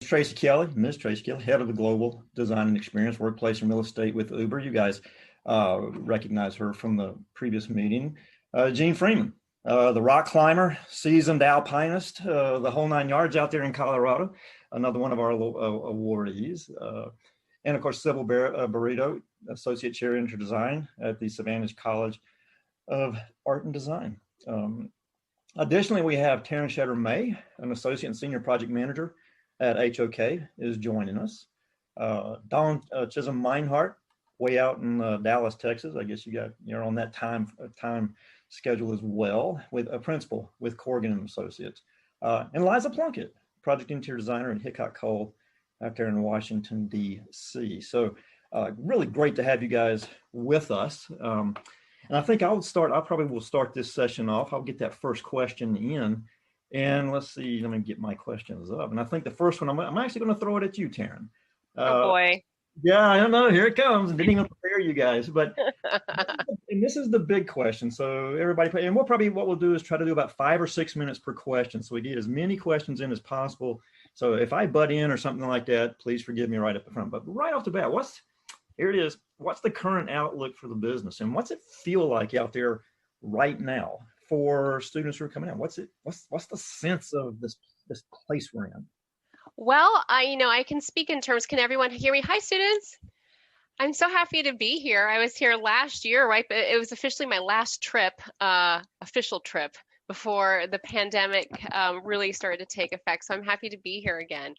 Ms. Tracy Kelly, head of the Global Design and Experience Workplace and Real Estate with Uber. You guys recognize her from the previous meeting. Gene Freeman, the rock climber, seasoned alpinist, the whole nine yards out there in Colorado, another one of our awardees. And of course, Sybil Burrito, Associate Chair in Design at the Savannah College of Art and Design. Additionally, we have Taryn Shetter-May, an Associate and Senior Project Manager at HOK, is joining us. Dawn Chisholm-Meinhardt, way out in Dallas, Texas. I guess you're on that time schedule as well, with a principal with Corrigan and Associates. And Liza Plunkett, Project Interior Designer at Hickok Cole out there in Washington, D.C. So really great to have you guys with us. And I think I probably will start this session off. I'll get that first question in. And let's see, let me get my questions up. And I think the first one, I'm actually going to throw it at you, Taryn. Oh boy. Yeah, I don't know. Here it comes. Didn't even prepare you guys. But and this is the big question. So everybody, and what we'll do is try to do about 5 or 6 minutes per question. So we get as many questions in as possible. So if I butt in or something like that, please forgive me right up the front. But right off the bat, here it is. What's the current outlook for the business, and what's it feel like out there right now for students who are coming out? What's the sense of this place we're in? Well, I can speak in terms. Can everyone hear me? Hi, students. I'm so happy to be here. I was here last year, right? But it was officially my last trip, official trip, before the pandemic really started to take effect. So I'm happy to be here again.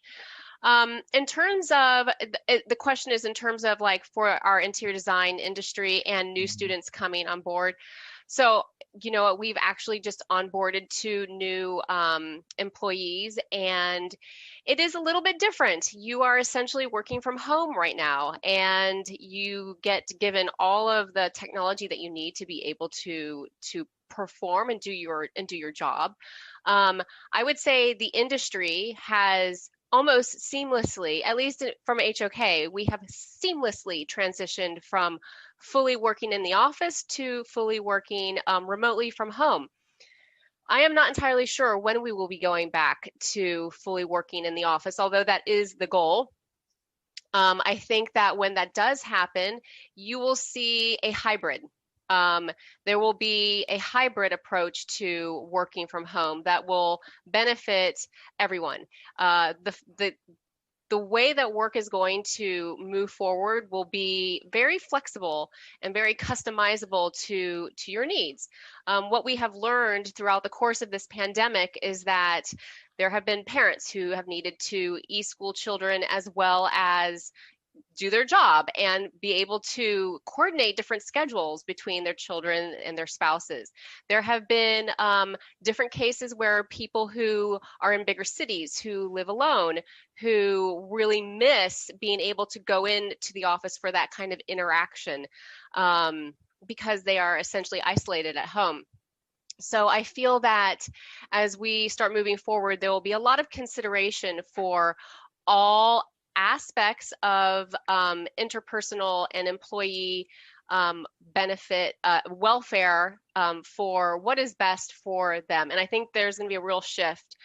In terms of, the question is in terms of like for our interior design industry and new students coming on board. So, we've actually just onboarded 2 new employees, and it is a little bit different. You are essentially working from home right now, and you get given all of the technology that you need to be able to perform and do your job. I would say the industry has almost seamlessly, at least from HOK, we have seamlessly transitioned from fully working in the office to fully working remotely from home. I am not entirely sure when we will be going back to fully working in the office, although that is the goal. I think that when that does happen, you will see a hybrid. There will be a hybrid approach to working from home that will benefit everyone. The way that work is going to move forward will be very flexible and very customizable to your needs. What we have learned throughout the course of this pandemic is that there have been parents who have needed to e-school children as well as do their job and be able to coordinate different schedules between their children and their spouses. There have been different cases where people who are in bigger cities, who live alone, who really miss being able to go into the office for that kind of interaction because they are essentially isolated at home. So I feel that as we start moving forward, there will be a lot of consideration for all aspects of interpersonal and employee benefit welfare for what is best for them. And I think there's going to be a real shift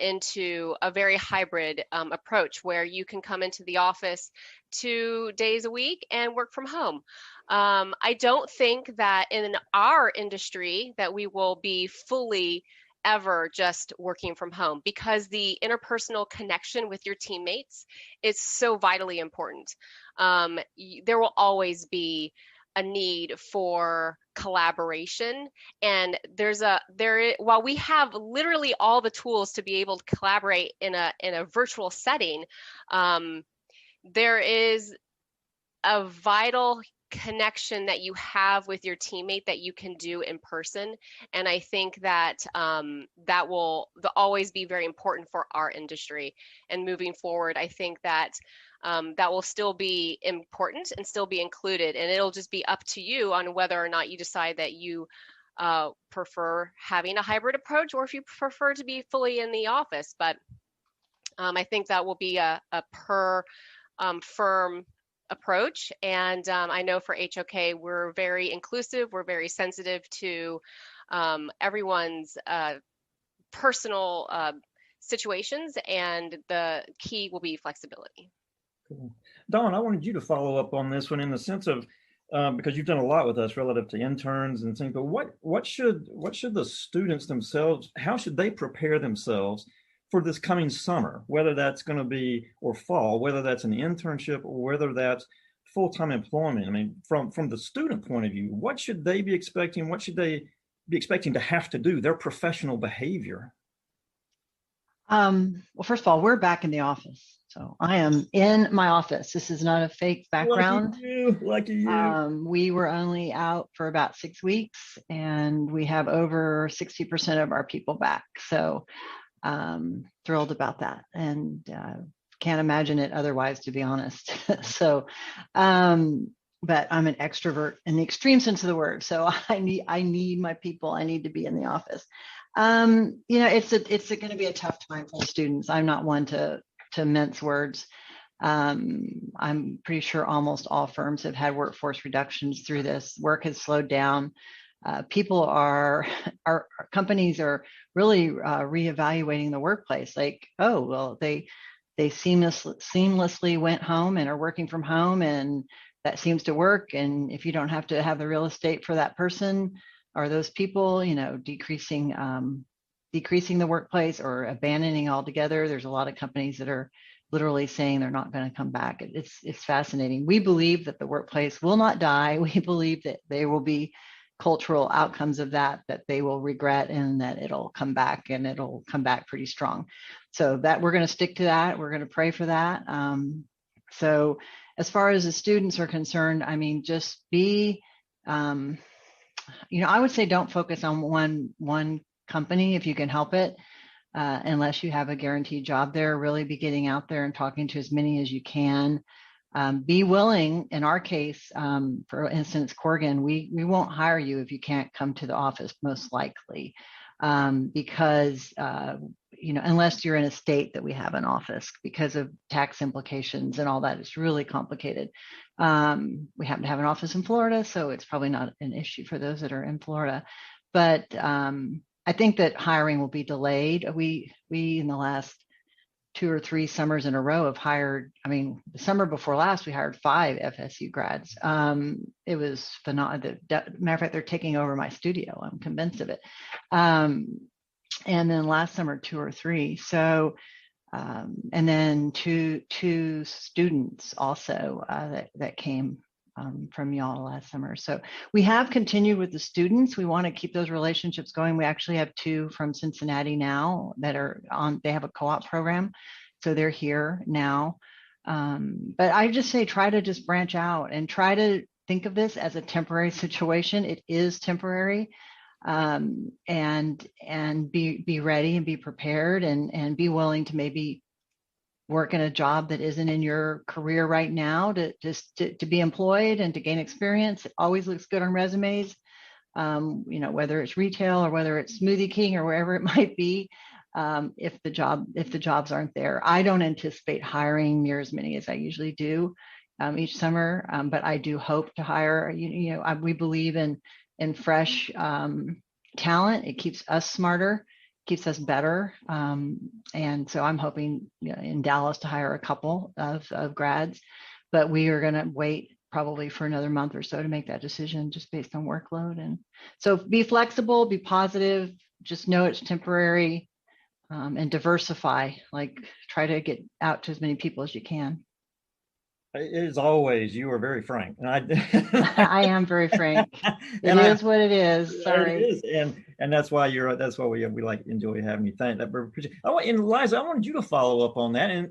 into a very hybrid approach where you can come into the office 2 days a week and work from home. I don't think that in our industry that we will be fully ever just working from home, because the interpersonal connection with your teammates is so vitally important. There will always be a need for collaboration, and while we have literally all the tools to be able to collaborate in a virtual setting, there is a vital connection that you have with your teammate that you can do in person. And I think that that will always be very important for our industry. And moving forward, I think that that will still be important and still be included. And it'll just be up to you on whether or not you decide that you prefer having a hybrid approach or if you prefer to be fully in the office. But I think that will be a per firm approach. And I know for HOK, we're very inclusive. We're very sensitive to everyone's personal situations, and the key will be flexibility. Cool. Dawn, I wanted you to follow up on this one in the sense of because you've done a lot with us relative to interns and things. But what should the students themselves? How should they prepare themselves for this coming summer? Whether that's going to be or fall, whether that's an internship or whether that's full-time employment. I mean, from the student point of view, what should they be expecting? What should they be expecting to have to do? Their professional behavior. Well, first of all, we're back in the office. So I am in my office. This is not a fake background. Lucky you. We were only out for about 6 weeks, and we have over 60% of our people back. So thrilled about that, and can't imagine it otherwise, to be honest. So, but I'm an extrovert in the extreme sense of the word. So I need my people. I need to be in the office. It's going to be a tough time for students. I'm not one to mince words. I'm pretty sure almost all firms have had workforce reductions through this. Work has slowed down. Our companies are really reevaluating the workplace. Like, oh, well, they seamlessly went home and are working from home, and that seems to work. And if you don't have to have the real estate for that person or those people, decreasing the workplace or abandoning altogether. There's a lot of companies that are literally saying they're not going to come back. It's fascinating. We believe that the workplace will not die. We believe that there will be cultural outcomes of that they will regret, and that it'll come back, and it'll come back pretty strong. So that we're going to stick to that. We're going to pray for that. So as far as the students are concerned, I mean, just be, I would say don't focus on one company if you can help it, unless you have a guaranteed job there. Really be getting out there and talking to as many as you can. Be willing. In our case, for instance, Corgan, we won't hire you if you can't come to the office, most likely, because unless you're in a state that we have an office, because of tax implications and all that. It's really complicated. We happen to have an office in Florida, so it's probably not an issue for those that are in Florida. But I think that hiring will be delayed. We in the last 2 or 3 summers in a row have hired, the summer before last, we hired 5 FSU grads. It was phenomenal. Matter of fact, they're taking over my studio. I'm convinced of it. And then last summer, 2 or 3. So, and then two students also that came from y'all last summer. So we have continued with the students. We want to keep those relationships going. We actually have 2 from Cincinnati now that are they have a co-op program. So they're here now. But I just say, try to just branch out and try to think of this as a temporary situation. It is temporary. And be ready and be prepared, and be willing to maybe work in a job that isn't in your career right now to be employed and to gain experience. It always looks good on resumes, whether it's retail or whether it's Smoothie King or wherever it might be. If the jobs aren't there, I don't anticipate hiring near as many as I usually do each summer, but I do hope to hire. We believe in fresh talent. It keeps us smarter, keeps us better. And so I'm hoping in Dallas to hire a couple of grads, but we are going to wait probably for another month or so to make that decision, just based on workload. And so be flexible, be positive, just know it's temporary, and diversify, try to get out to as many people as you can. As always, you are very frank. And I am very frank. It is what it is. Sorry. It is, and that's why we enjoy having you. Thank that. And Liza, I wanted you to follow up on that, and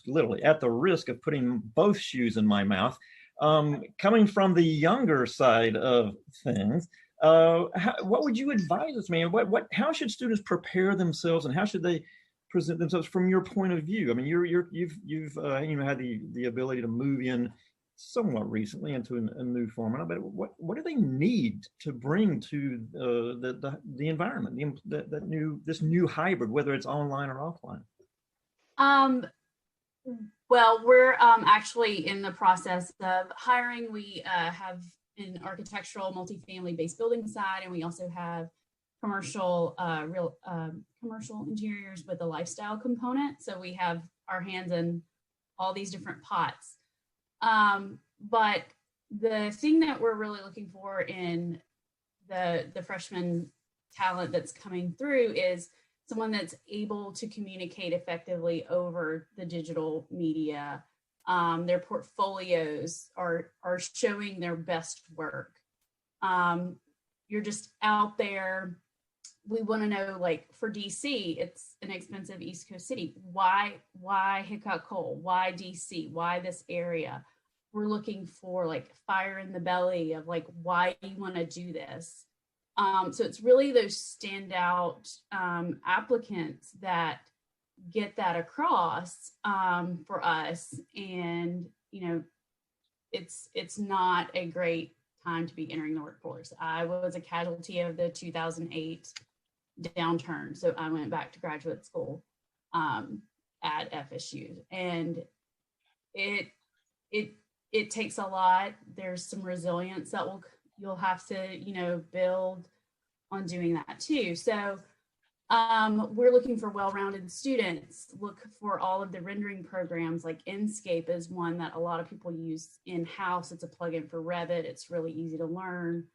literally at the risk of putting both shoes in my mouth, coming from the younger side of things, what would you advise us, man? How should students prepare themselves, and how should they present themselves from your point of view? I mean, you've had the ability to move in somewhat recently into a new format, but what do they need to bring to the environment, this new hybrid, whether it's online or offline? Well, we're actually in the process of hiring. We have an architectural multifamily based building side, and we also have commercial commercial interiors with a lifestyle component. So we have our hands in all these different pots. But the thing that we're really looking for in the freshman talent that's coming through is someone that's able to communicate effectively over the digital media. Their portfolios are showing their best work. You're just out there. We want to know, like for DC, it's an expensive East Coast city. Why Hickok Cole? Why DC? Why this area? We're looking for like fire in the belly of like, why you want to do this. So it's really those standout applicants that get that across for us. And, you know, it's not a great time to be entering the workforce. I was a casualty of the 2008 downturn. So I went back to graduate school at FSU, and it takes a lot. There's some resilience that you'll have to, you know, build on doing that too. So we're looking for well-rounded students. Look for all of the rendering programs, like Inkscape is one that a lot of people use in-house. It's a plugin for Revit. It's really easy to learn.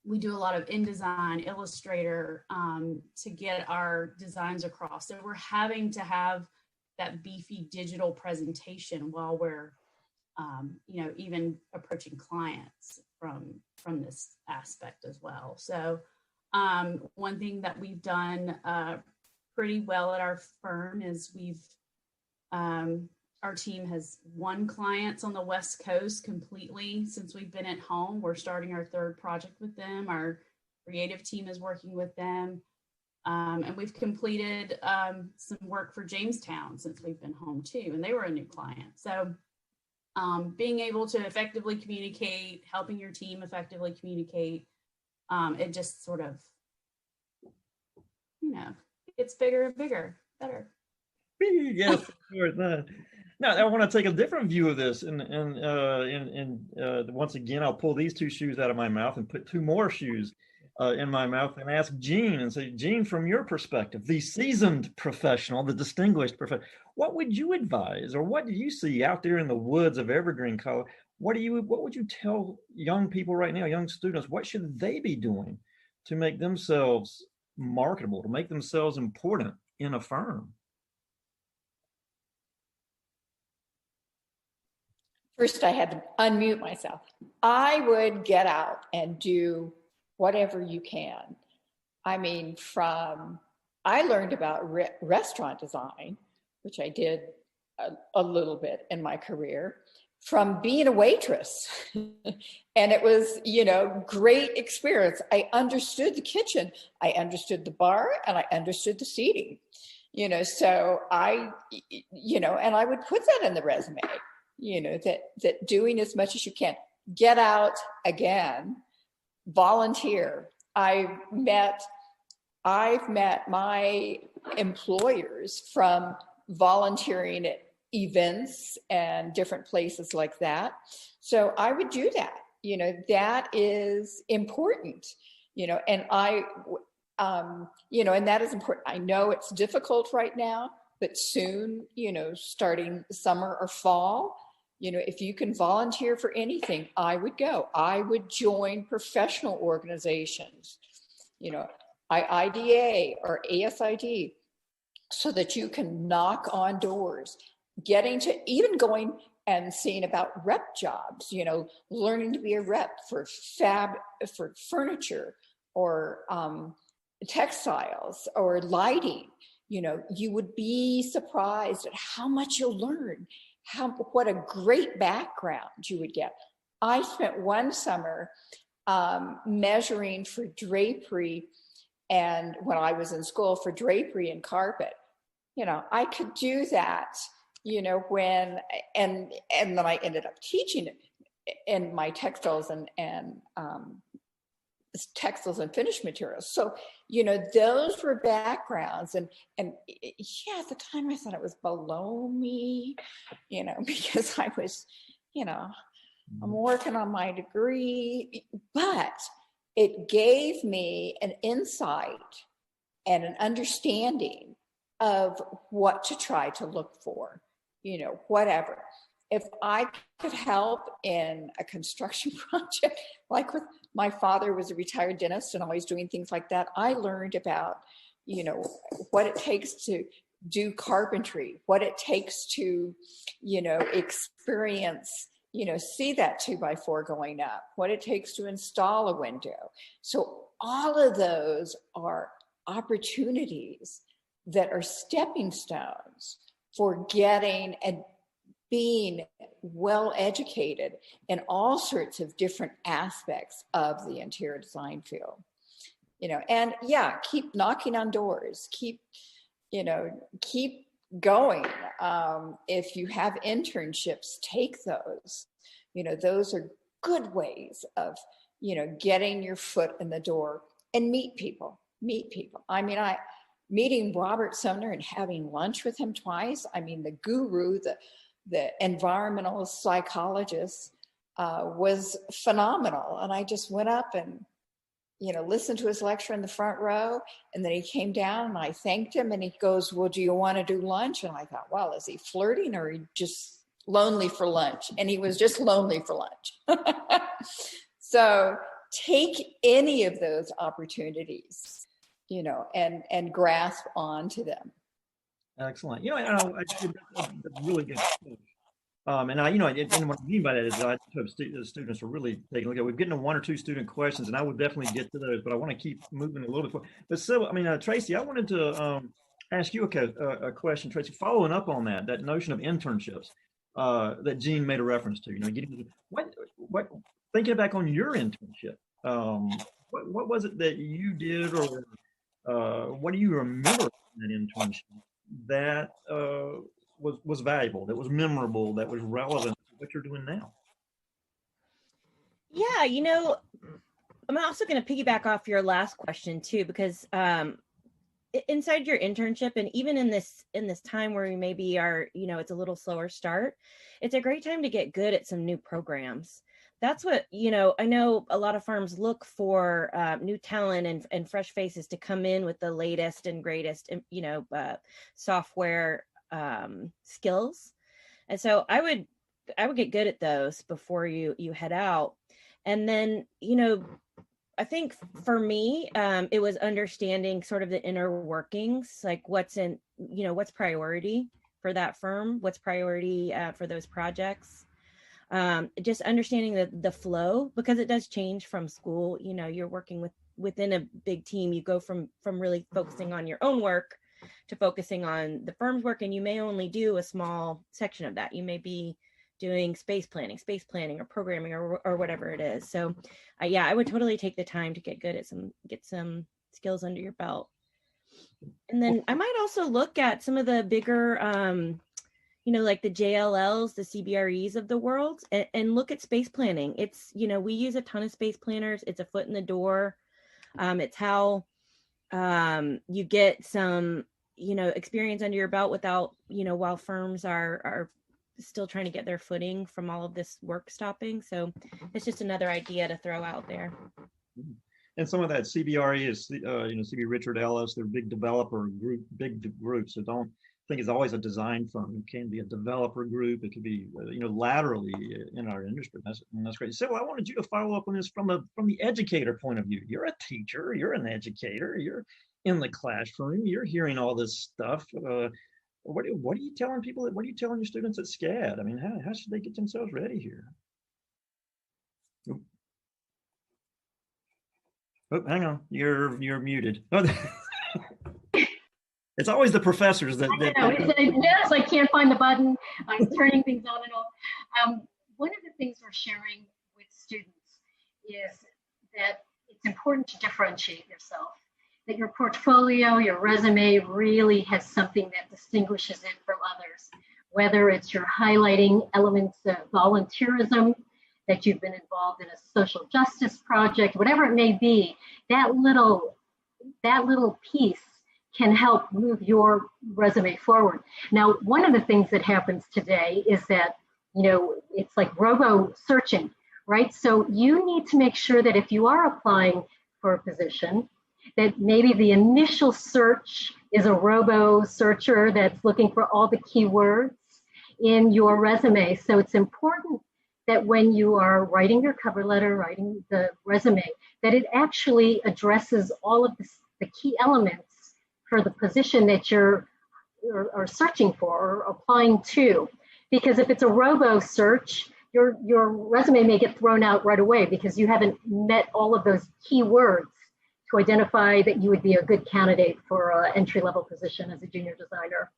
We do a lot of InDesign, Illustrator to get our designs across. So we're having to have that beefy digital presentation while we're, you know, even approaching clients from this aspect as well. So one thing that we've done pretty well at our firm is our team has won clients on the West Coast completely since we've been at home. We're starting our third project with them. Our creative team is working with them. And we've completed some work for Jamestown since we've been home too, and they were a new client. So being able to effectively communicate, helping your team effectively communicate, it just sort of, you know, it's bigger and bigger, better. Yes, of course. Now, I want to take a different view of this, and once again, I'll pull these two shoes out of my mouth and put two more shoes in my mouth and ask Jean and say, Jean, from your perspective, the seasoned professional, the distinguished professional, what would you advise, or what do you see out there in the woods of Evergreen College? What would you tell young people right now, young students, what should they be doing to make themselves marketable, to make themselves important in a firm? First, I had to unmute myself. I would get out and do whatever you can. I mean, I learned about restaurant design, which I did a little bit in my career, from being a waitress. And it was, you know, great experience. I understood the kitchen, I understood the bar, and I understood the seating, you know, so and I would put that in the resume, you know, that doing as much as you can, get out again, volunteer. I've met my employers from volunteering at events and different places like that. So I would do that, you know, that is important, you know, and and that is important. I know it's difficult right now, but soon, you know, starting summer or fall, you know, if you can volunteer for anything, I would go. I would join professional organizations, you know, IIDA or ASID, so that you can knock on doors, getting to even going and seeing about rep jobs, you know, learning to be a rep for furniture or textiles or lighting. You know, you would be surprised at how much you'll learn, what a great background you would get. I spent one summer measuring for drapery, and when I was in school, for drapery and carpet. You know, I could do that, you know, and then I ended up teaching it in my textiles and finished materials. So, you know, those were backgrounds, and yeah, at the time I thought it was below me, you know, because I was, you know, I'm working on my degree, but it gave me an insight and an understanding of what to try to look for, whatever. If I could help in a construction project, like with my father was a retired dentist and always doing things like that, I learned about, what it takes to do carpentry, what it takes to, experience, see that 2x4 going up, what it takes to install a window. So all of those are opportunities that are stepping stones for getting and being well educated in all sorts of different aspects of the interior design field. And yeah, keep knocking on doors, keep going. If you have internships, take those. Those are good ways of, getting your foot in the door and meet people. I mean, meeting Robert Sumner and having lunch with him twice. I mean, the guru, the environmental psychologist, was phenomenal. And I just went up and, listened to his lecture in the front row. And then he came down and I thanked him and he goes, well, do you want to do lunch? And I thought, well, is he flirting or he just lonely for lunch? And he was just lonely for lunch. So take any of those opportunities, and grasp onto them. Excellent. That's really good stuff. And what I mean by that is I hope students are really taking a look at. We're getting to 1 or 2 student questions, and I would definitely get to those, but I want to keep moving a little bit. But so, Tracy, I wanted to ask you a question, Tracy, following up on that notion of internships that Jean made a reference to. What thinking back on your internship, what was it that you did, or what do you remember from that internship that was valuable, that was memorable, that was relevant to what you're doing now? Yeah, I'm also going to piggyback off your last question too, because inside your internship, and even in this time where we maybe are, it's a little slower start, it's a great time to get good at some new programs. That's what, I know a lot of firms look for new talent and fresh faces to come in with the latest and greatest, software skills. And so I would get good at those before you head out. And then, I think for me, it was understanding sort of the inner workings, like what's priority for that firm, what's priority for those projects. Just understanding the flow, because it does change from school. You're working within a big team. You go from really focusing on your own work to focusing on the firm's work, and you may only do a small section of that. You may be doing space planning or programming or whatever it is. So I would totally take the time to get good at get some skills under your belt. And then I might also look at some of the bigger, like the JLLs, the CBREs of the world, and look at space planning. It's, we use a ton of space planners. It's a foot in the door. It's how you get some, experience under your belt without, while firms are still trying to get their footing from all of this work stopping. So it's just another idea to throw out there. And some of that CBRE is, CB Richard Ellis, they're big developer group, big groups. So don't think it's always a design firm. It can be a developer group. It could be, laterally in our industry. That's great. So I wanted you to follow up on this from the educator point of view. You're a teacher, you're an educator, you're in the classroom, you're hearing all this stuff. What are you telling people? What are you telling your students at SCAD? I mean, how should they get themselves ready here? Oh, hang on, you're muted. It's always the professors that. Yes, I can't find the button. I'm turning things on and off. One of the things we're sharing with students is that it's important to differentiate yourself. That your portfolio, your resume really has something that distinguishes it from others. Whether it's you're highlighting elements of volunteerism, that you've been involved in a social justice project, whatever it may be, that little piece can help move your resume forward. Now, one of the things that happens today is that, it's like robo searching, right? So you need to make sure that if you are applying for a position, that maybe the initial search is a robo searcher that's looking for all the keywords in your resume. So it's important that when you are writing your cover letter, writing the resume, that it actually addresses all of the key elements for the position that you're or searching for or applying to. Because if it's a robo search, your resume may get thrown out right away because you haven't met all of those keywords to identify that you would be a good candidate for an entry-level position as a junior designer.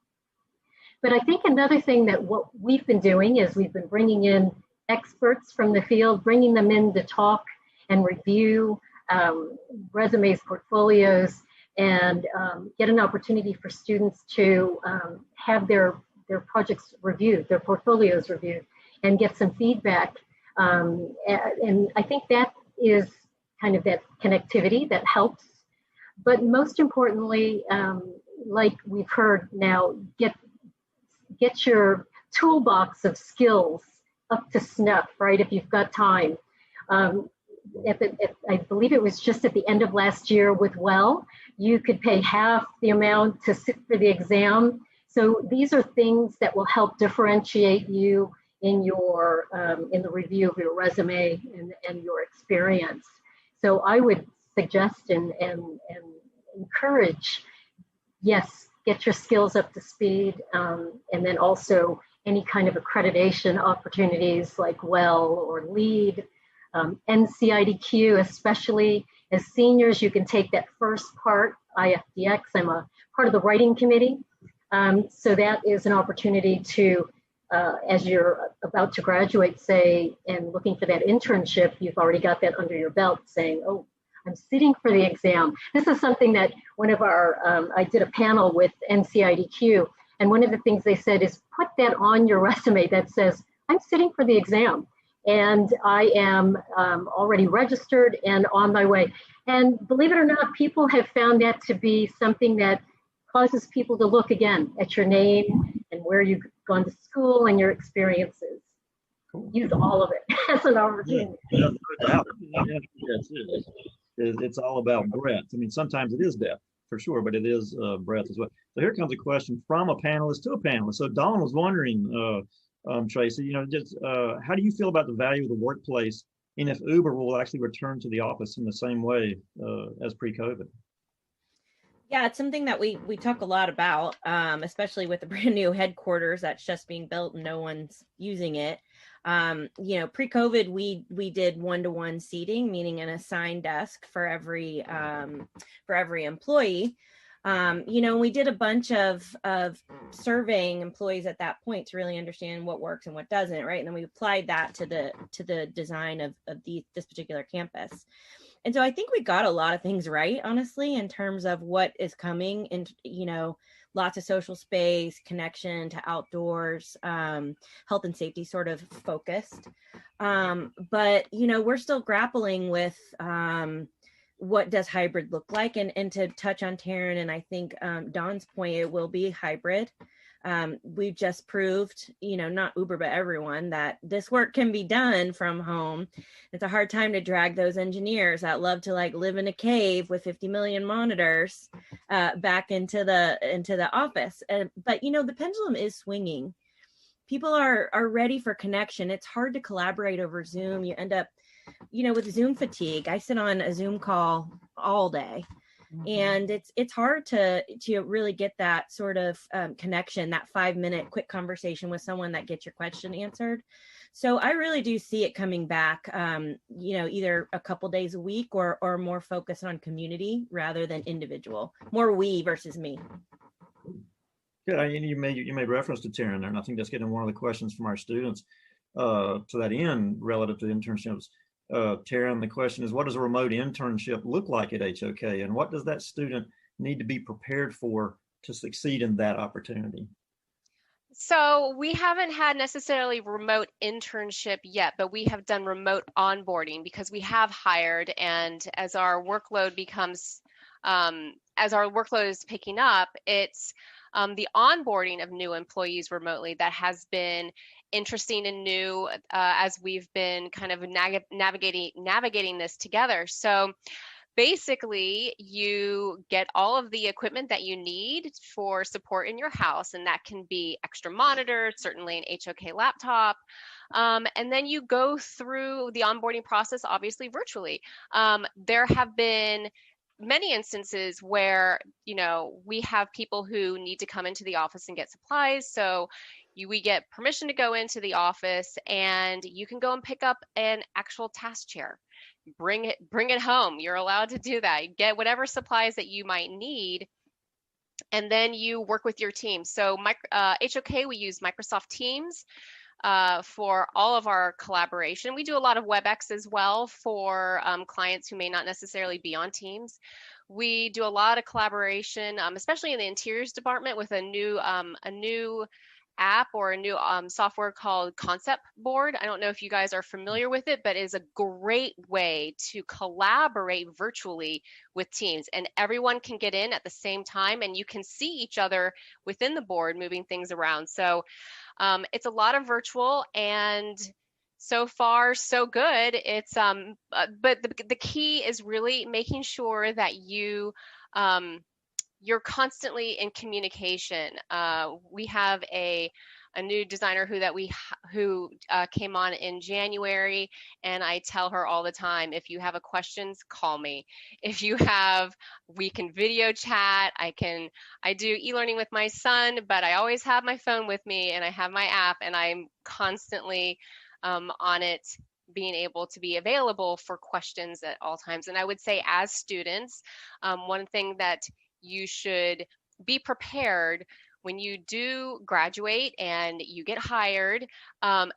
But I think another thing that what we've been doing is we've been bringing in experts from the field, bringing them in to talk and review resumes, portfolios, and get an opportunity for students to have their projects reviewed, their portfolios reviewed, and get some feedback. And I think that is kind of that connectivity that helps. But most importantly, like we've heard now, get your toolbox of skills up to snuff, right? If you've got time. I believe it was just at the end of last year with Well, you could pay half the amount to sit for the exam. So these are things that will help differentiate you in your in the review of your resume and your experience. So I would suggest and encourage, yes, get your skills up to speed, and then also any kind of accreditation opportunities like Well or LEAD, NCIDQ, especially as seniors, you can take that first part, IFDX. I'm a part of the writing committee. So that is an opportunity to, as you're about to graduate, say, and looking for that internship, you've already got that under your belt saying, oh, I'm sitting for the exam. This is something that one of our, I did a panel with NCIDQ, and one of the things they said is put that on your resume that says, I'm sitting for the exam and I am already registered and on my way. And believe it or not, people have found that to be something that causes people to look again at your name and where you've gone to school and your experiences. Cool. Use all of it as an opportunity. Yeah, no doubt. It's all about breadth. I mean, sometimes it is depth for sure, but it is breadth as well. So here comes a question from a panelist to a panelist. So Dawn was wondering, Tracy, just how do you feel about the value of the workplace and if Uber will actually return to the office in the same way as pre-COVID? Yeah, it's something that we talk a lot about, especially with the brand new headquarters that's just being built and no one's using it. Pre-COVID, we did one-to-one seating, meaning an assigned desk for every employee. We did a bunch of surveying employees at that point to really understand what works and what doesn't, right? And then we applied that to the design of this particular campus. And so I think we got a lot of things right, honestly, in terms of what is coming and, lots of social space, connection to outdoors, health and safety sort of focused. But we're still grappling with what does hybrid look like? And to touch on Taryn, and I think Dawn's point, it will be hybrid. We've just proved, not Uber, but everyone, that this work can be done from home. It's a hard time to drag those engineers that love to live in a cave with 50 million monitors back into the office. But the pendulum is swinging. People are ready for connection. It's hard to collaborate over Zoom. You end up, with Zoom fatigue. I sit on a Zoom call all day. And it's hard to really get that sort of connection, that 5-minute quick conversation with someone that gets your question answered. So I really do see it coming back, either a couple days a week or more focused on community rather than individual, more we versus me. Good. You made reference to Taryn there, and I think that's getting one of the questions from our students to that end relative to internships. Taryn, the question is, what does a remote internship look like at HOK, and what does that student need to be prepared for to succeed in that opportunity? So we haven't had necessarily remote internship yet, but we have done remote onboarding because we have hired, and as our workload is picking up, it's the onboarding of new employees remotely that has been interesting and new as we've been kind of navigating this together. So basically, you get all of the equipment that you need for support in your house, and that can be extra monitors, certainly an HOK laptop. And then you go through the onboarding process, obviously virtually. There have been many instances where, we have people who need to come into the office and get supplies. So we get permission to go into the office, and you can go and pick up an actual task chair. Bring it home. You're allowed to do that. Get whatever supplies that you might need, and then you work with your team. So HOK, we use Microsoft Teams for all of our collaboration. We do a lot of WebEx as well for clients who may not necessarily be on Teams. We do a lot of collaboration, especially in the interiors department, with a new app or a new software called Concept Board. I don't know if you guys are familiar with it, but it is a great way to collaborate virtually with teams, and everyone can get in at the same time, and you can see each other within the board moving things around. So it's a lot of virtual, and so far so good. It's but the key is really making sure that you're constantly in communication. We have a new designer who came on in January, and I tell her all the time, if you have questions, call me. We can video chat. I do e-learning with my son, but I always have my phone with me, and I have my app, and I'm constantly on it, being able to be available for questions at all times. And I would say, as students, one thing that you should be prepared when you do graduate and you get hired,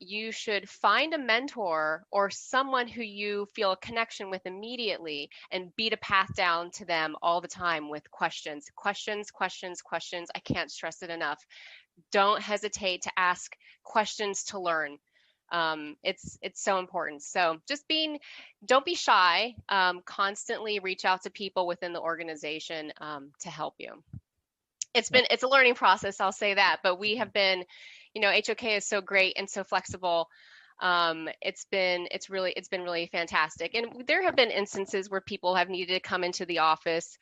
you should find a mentor or someone who you feel a connection with immediately, and beat a path down to them all the time with questions. I can't stress it enough. Don't hesitate to ask questions to learn. It's so important. So don't be shy. Constantly reach out to people within the organization to help you. It's a learning process, I'll say that, but we have been, HOK is so great and so flexible. It's been really fantastic. And there have been instances where people have needed to come into the office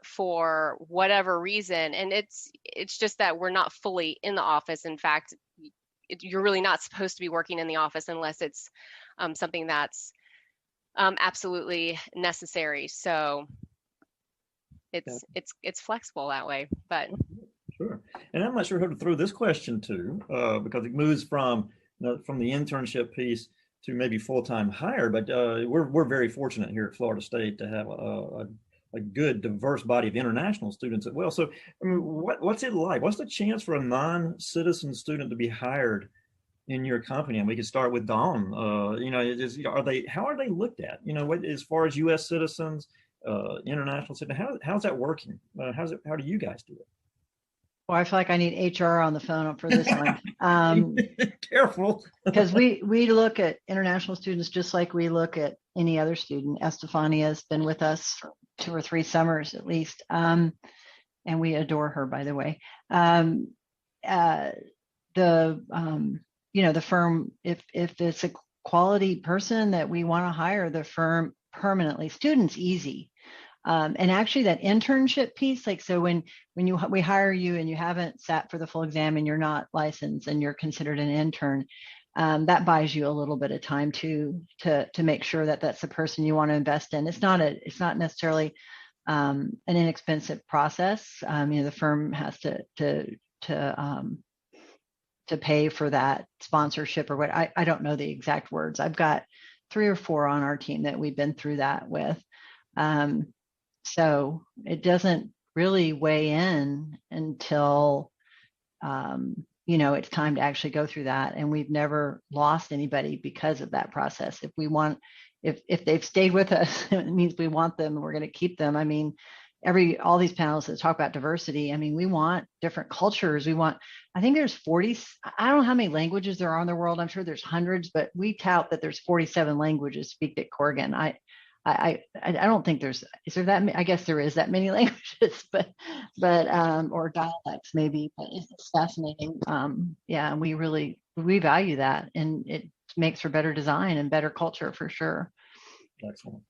for whatever reason, and it's just that we're not fully in the office. In fact, you're really not supposed to be working in the office unless it's something that's absolutely necessary. So it's flexible that way. But sure. And I'm not sure who to throw this question to, because it moves from the internship piece to maybe full-time hire. But we're very fortunate here at Florida State to have a good, diverse body of international students as well. So, I mean, what's it like? What's the chance for a non-citizen student to be hired in your company? And we could start with Dawn. How are they looked at? As far as U.S. citizens, international citizens, how's that working? How do you guys do it? Well, I feel like I need HR on the phone for this one. Careful. Because we look at international students just like we look at any other student. Estefania has been with us for 2 or 3 summers at least. And we adore her, by the way. The firm, if it's a quality person that we want to hire, the firm permanently, students easy. And actually that internship piece, like, so when we hire you and you haven't sat for the full exam and you're not licensed and you're considered an intern, that buys you a little bit of time to make sure that that's the person you want to invest in. It's not necessarily an inexpensive process. The firm has to pay for that sponsorship or what. I don't know the exact words. I've got 3 or 4 on our team that we've been through that with. So it doesn't really weigh in until, it's time to actually go through that. And we've never lost anybody because of that process. If they've stayed with us, it means we want them and we're going to keep them. I mean, all these panels that talk about diversity, I mean, we want different cultures. I think there's 40, I don't know how many languages there are in the world. I'm sure there's hundreds, but we tout that there's 47 languages speak at Corrigan. I don't think is there that many? I guess there is that many languages, but or dialects maybe, but it's fascinating. Yeah, and we value that, and it makes for better design and better culture for sure. Excellent.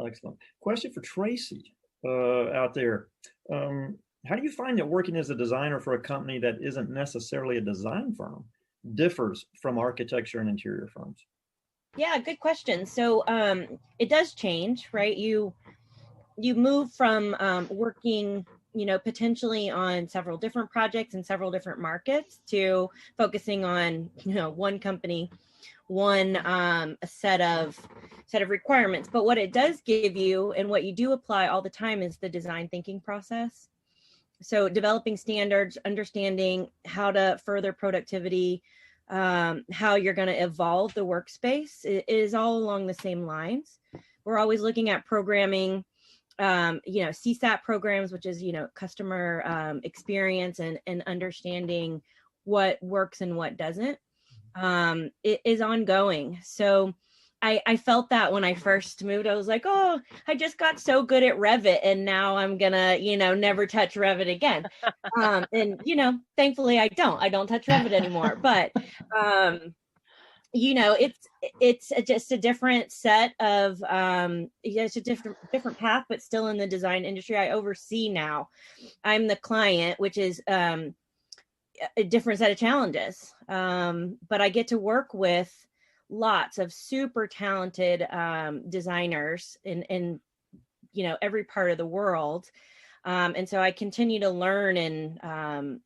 Excellent. Question for Tracy out there. How do you find that working as a designer for a company that isn't necessarily a design firm differs from architecture and interior firms? Yeah, good question. So it does change, right? You move from working, potentially on several different projects in several different markets to focusing on, one company, one a set of requirements. But what it does give you, and what you do apply all the time, is the design thinking process. So developing standards, understanding how to further productivity, how you're going to evolve the workspace is all along the same lines. We're always looking at programming, CSAT programs, which is, customer experience and understanding what works and what doesn't. It is ongoing. So I felt that when I first moved. I was like, oh, I just got so good at Revit, and now I'm gonna, never touch Revit again. And thankfully I don't touch Revit anymore. But it's just a different set of it's a different path, but still in the design industry. I oversee now. I'm the client, which is a different set of challenges. But I get to work with lots of super talented designers in every part of the world. And so I continue to learn and,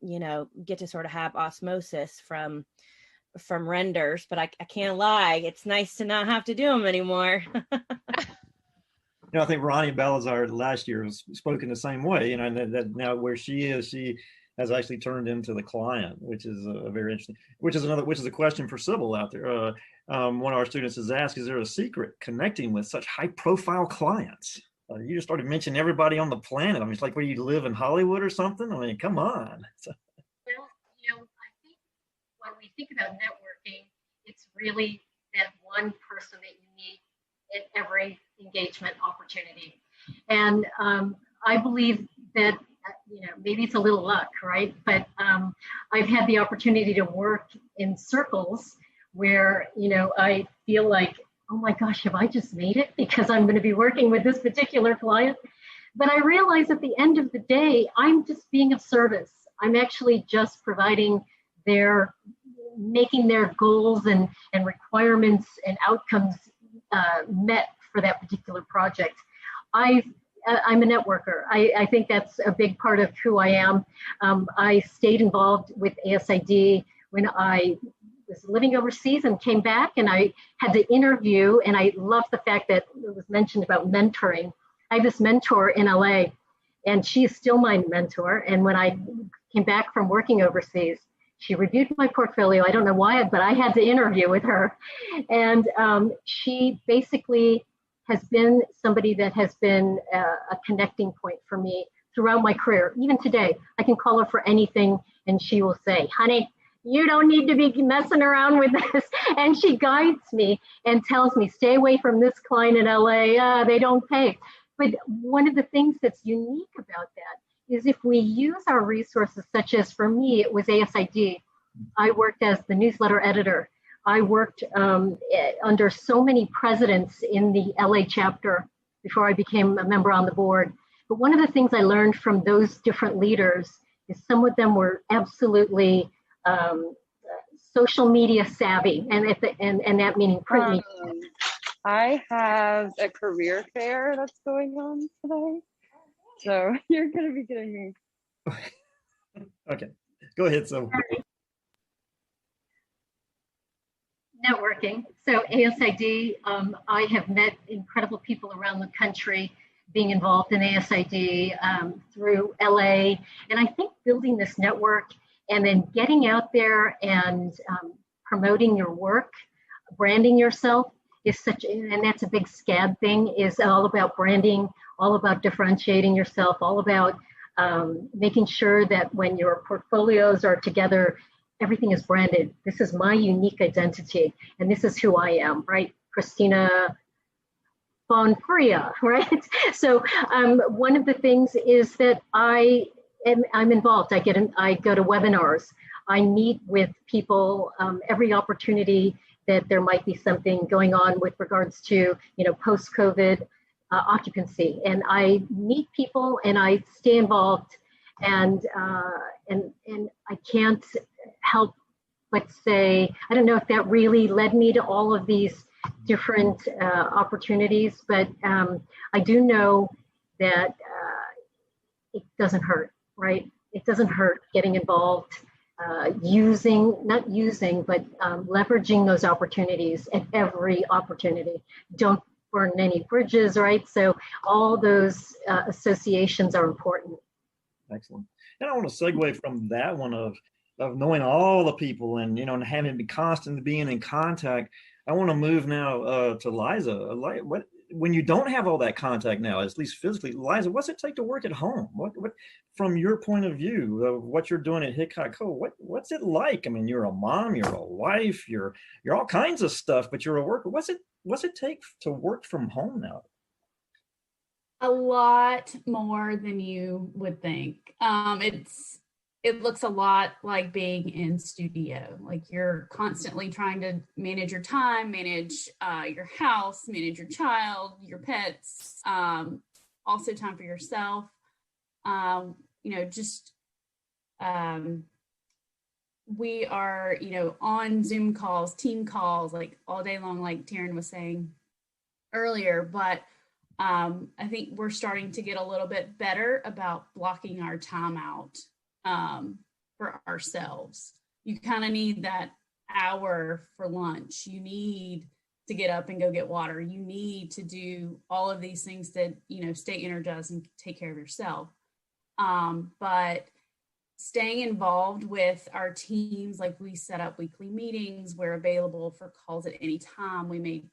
get to sort of have osmosis from renders, but I can't lie. It's nice to not have to do them anymore. I think Ronnie Balazar last year was spoken the same way, that now where she is, she has actually turned into the client, which is a very interesting, which is a question for Sybil out there. One of our students has asked, is there a secret connecting with such high profile clients? You just started mentioning everybody on the planet. I mean, it's like where you live in Hollywood or something. I mean, come on. Well, I think when we think about networking, it's really that one person that you meet at every engagement opportunity. And I believe that, maybe it's a little luck, right? But I've had the opportunity to work in circles where, I feel like, oh my gosh, have I just made it? Because I'm going to be working with this particular client. But I realize at the end of the day, I'm just being of service. I'm actually just providing making their goals and requirements and outcomes met for that particular project. I'm a networker. I think that's a big part of who I am. I stayed involved with ASID when I was living overseas and came back, and I had to interview, and I love the fact that it was mentioned about mentoring. I have this mentor in LA, and she is still my mentor. And when I came back from working overseas, she reviewed my portfolio. I don't know why, but I had to interview with her. And she basically has been somebody that has been a connecting point for me throughout my career. Even today, I can call her for anything, and she will say, honey, you don't need to be messing around with this. And she guides me and tells me, stay away from this client in LA, they don't pay. But one of the things that's unique about that is if we use our resources, such as for me, it was ASID. I worked as the newsletter editor. I worked under so many presidents in the LA chapter before I became a member on the board. But one of the things I learned from those different leaders is some of them were absolutely social media savvy, and that meaning print media. I have a career fair that's going on today, so you're going to be getting me. Okay, go ahead. So networking. So ASID, I have met incredible people around the country being involved in ASID through LA, and I think building this network and then getting out there and promoting your work, branding yourself is and that's a big SCAD thing, is all about branding, all about differentiating yourself, all about making sure that when your portfolios are together, everything is branded. This is my unique identity, and this is who I am, right? Christina Bonfria, right? So one of the things is that I'm involved. I go to webinars. I meet with people every opportunity that there might be something going on with regards to, post-COVID. occupancy. And I meet people and I stay involved, and I can't help but say, I don't know if that really led me to all of these different opportunities, but I do know that it doesn't hurt, right? It doesn't hurt getting involved, not using, but leveraging those opportunities at every opportunity. Don't burn any bridges, right? So all those associations are important. Excellent. And I want to segue from that one of knowing all the people and, you know, and having to be constantly being in contact. I want to move now to Liza. What, when you don't have all that contact now, at least physically, Liza, what's it take to work at home? What from your point of view of what you're doing at Hickok Co, what's it like? I mean, you're a mom, you're a wife, you're all kinds of stuff, but you're a worker. What's it take to work from home now? A lot more than you would think. It looks a lot like being in studio. Like you're constantly trying to manage your time, manage your house, manage your child, your pets, also time for yourself. We are, on Zoom calls, team calls, like all day long, like Taryn was saying earlier, but I think we're starting to get a little bit better about blocking our time out for ourselves. You kind of need that hour for lunch. You need to get up and go get water. You need to do all of these things that, stay energized and take care of yourself. But staying involved with our teams, like we set up weekly meetings, we're available for calls at any time. We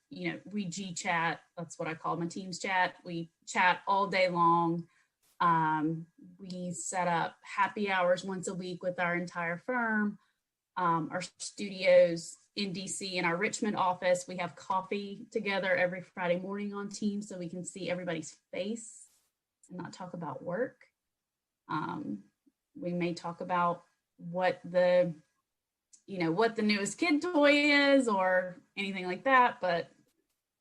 G chat, that's what I call my team's chat. We chat all day long. We set up happy hours once a week with our entire firm. Our studios in DC and our Richmond office, we have coffee together every Friday morning on Teams so we can see everybody's face and not talk about work. We may talk about what the newest kid toy is or anything like that,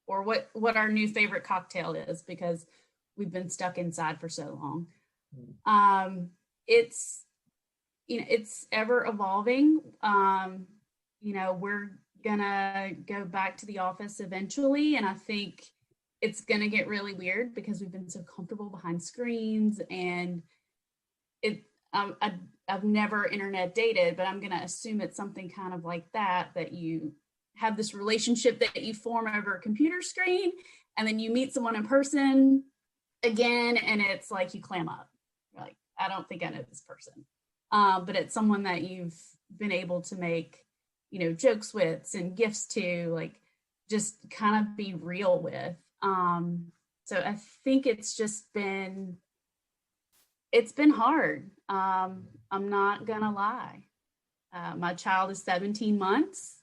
or what our new favorite cocktail is, because we've been stuck inside for so long. It's ever evolving. We're gonna go back to the office eventually, and I think it's gonna get really weird because we've been so comfortable behind screens, and I've never internet dated, but I'm gonna assume it's something kind of like that you have this relationship that you form over a computer screen, and then you meet someone in person again, and it's like you clam up. You're like, I don't think I know this person. But it's someone that you've been able to make, jokes with and gifts to, like just kind of be real with. So I think it's been hard. I'm not gonna lie. My child is 17 months.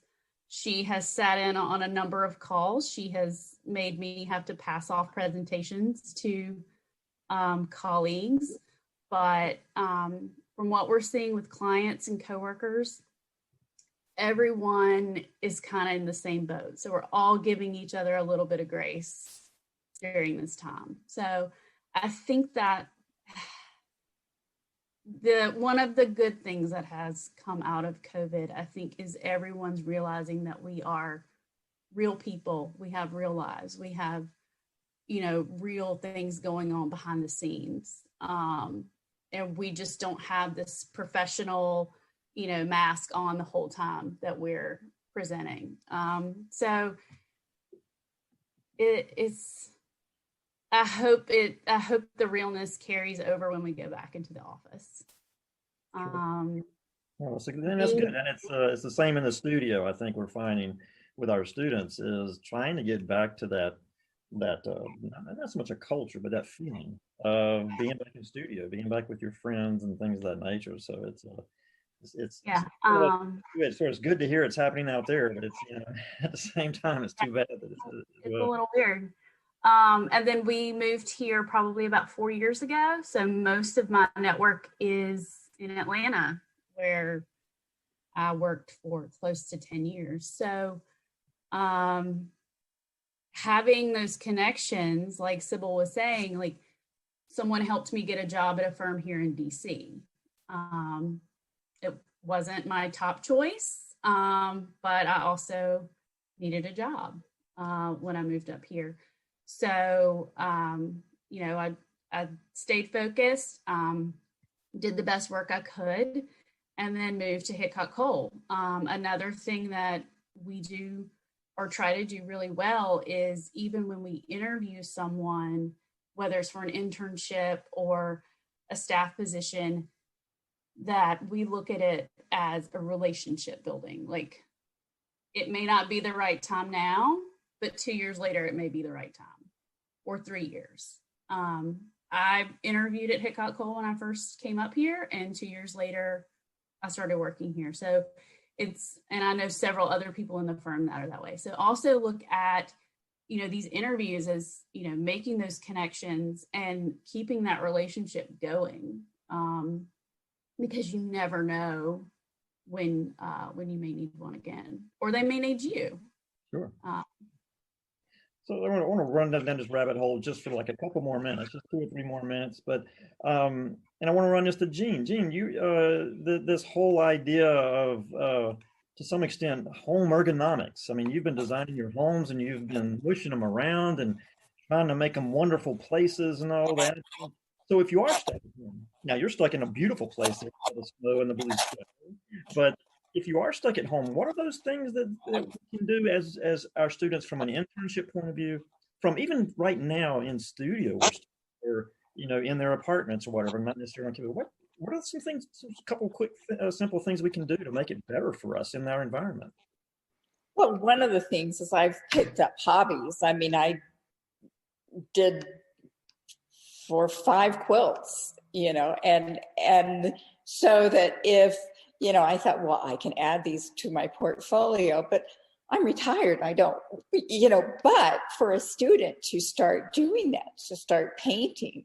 She has sat in on a number of calls. She has made me have to pass off presentations to colleagues. But from what we're seeing with clients and coworkers, everyone is kind of in the same boat. So we're all giving each other a little bit of grace during this time. So I think that one of the good things that has come out of COVID, I think, is everyone's realizing that we are real people. We have real lives. We have, real things going on behind the scenes. And we just don't have this professional, mask on the whole time that we're presenting. So it's, I hope the realness carries over when we go back into the office. Well, so then that's good, and it's the same in the studio. I think we're finding with our students is trying to get back to that not so much a culture, but that feeling of being back in studio, being back with your friends and things of that nature. So it's good to hear it's happening out there, but it's at the same time it's too bad that it's a little weird. And then we moved here probably about 4 years ago. So most of my network is in Atlanta, where I worked for close to 10 years. So having those connections, like Sybil was saying, like someone helped me get a job at a firm here in DC. It wasn't my top choice, but I also needed a job when I moved up here. So, you know, I stayed focused, did the best work I could, and then moved to Hickok Cole. Another thing that we do or try to do really well is even when we interview someone, whether it's for an internship or a staff position, that we look at it as a relationship building. Like, it may not be the right time now, but 2 years later, it may be the right time, or 3 years. I interviewed at Hickok Cole when I first came up here, and 2 years later, I started working here. So it's, and I know several other people in the firm that are that way. So also look at, you know, these interviews as, you know, making those connections and keeping that relationship going, because you never know when you may need one again, or they may need you. Sure. So I want to run down this rabbit hole just for like a couple more minutes, just 2 or 3 more minutes. But and I want to run this to Jean. Jean, you this whole idea of to some extent home ergonomics. I mean, you've been designing your homes and you've been pushing them around and trying to make them wonderful places and all that. So if you are stuck at home, now you're stuck in a beautiful place there with the snow and the blue sky, but if you are stuck at home, what are those things that we can do as our students from an internship point of view, from even right now in studio or you know, in their apartments or whatever, not necessarily on campus. What are some things, a couple quick, simple things we can do to make it better for us in our environment? Well, one of the things is I've picked up hobbies. I mean, I did 4 or 5 quilts, you know, and so that if, you know, I thought, well, I can add these to my portfolio, but I'm retired. I don't, you know, but for a student to start doing that, to start painting,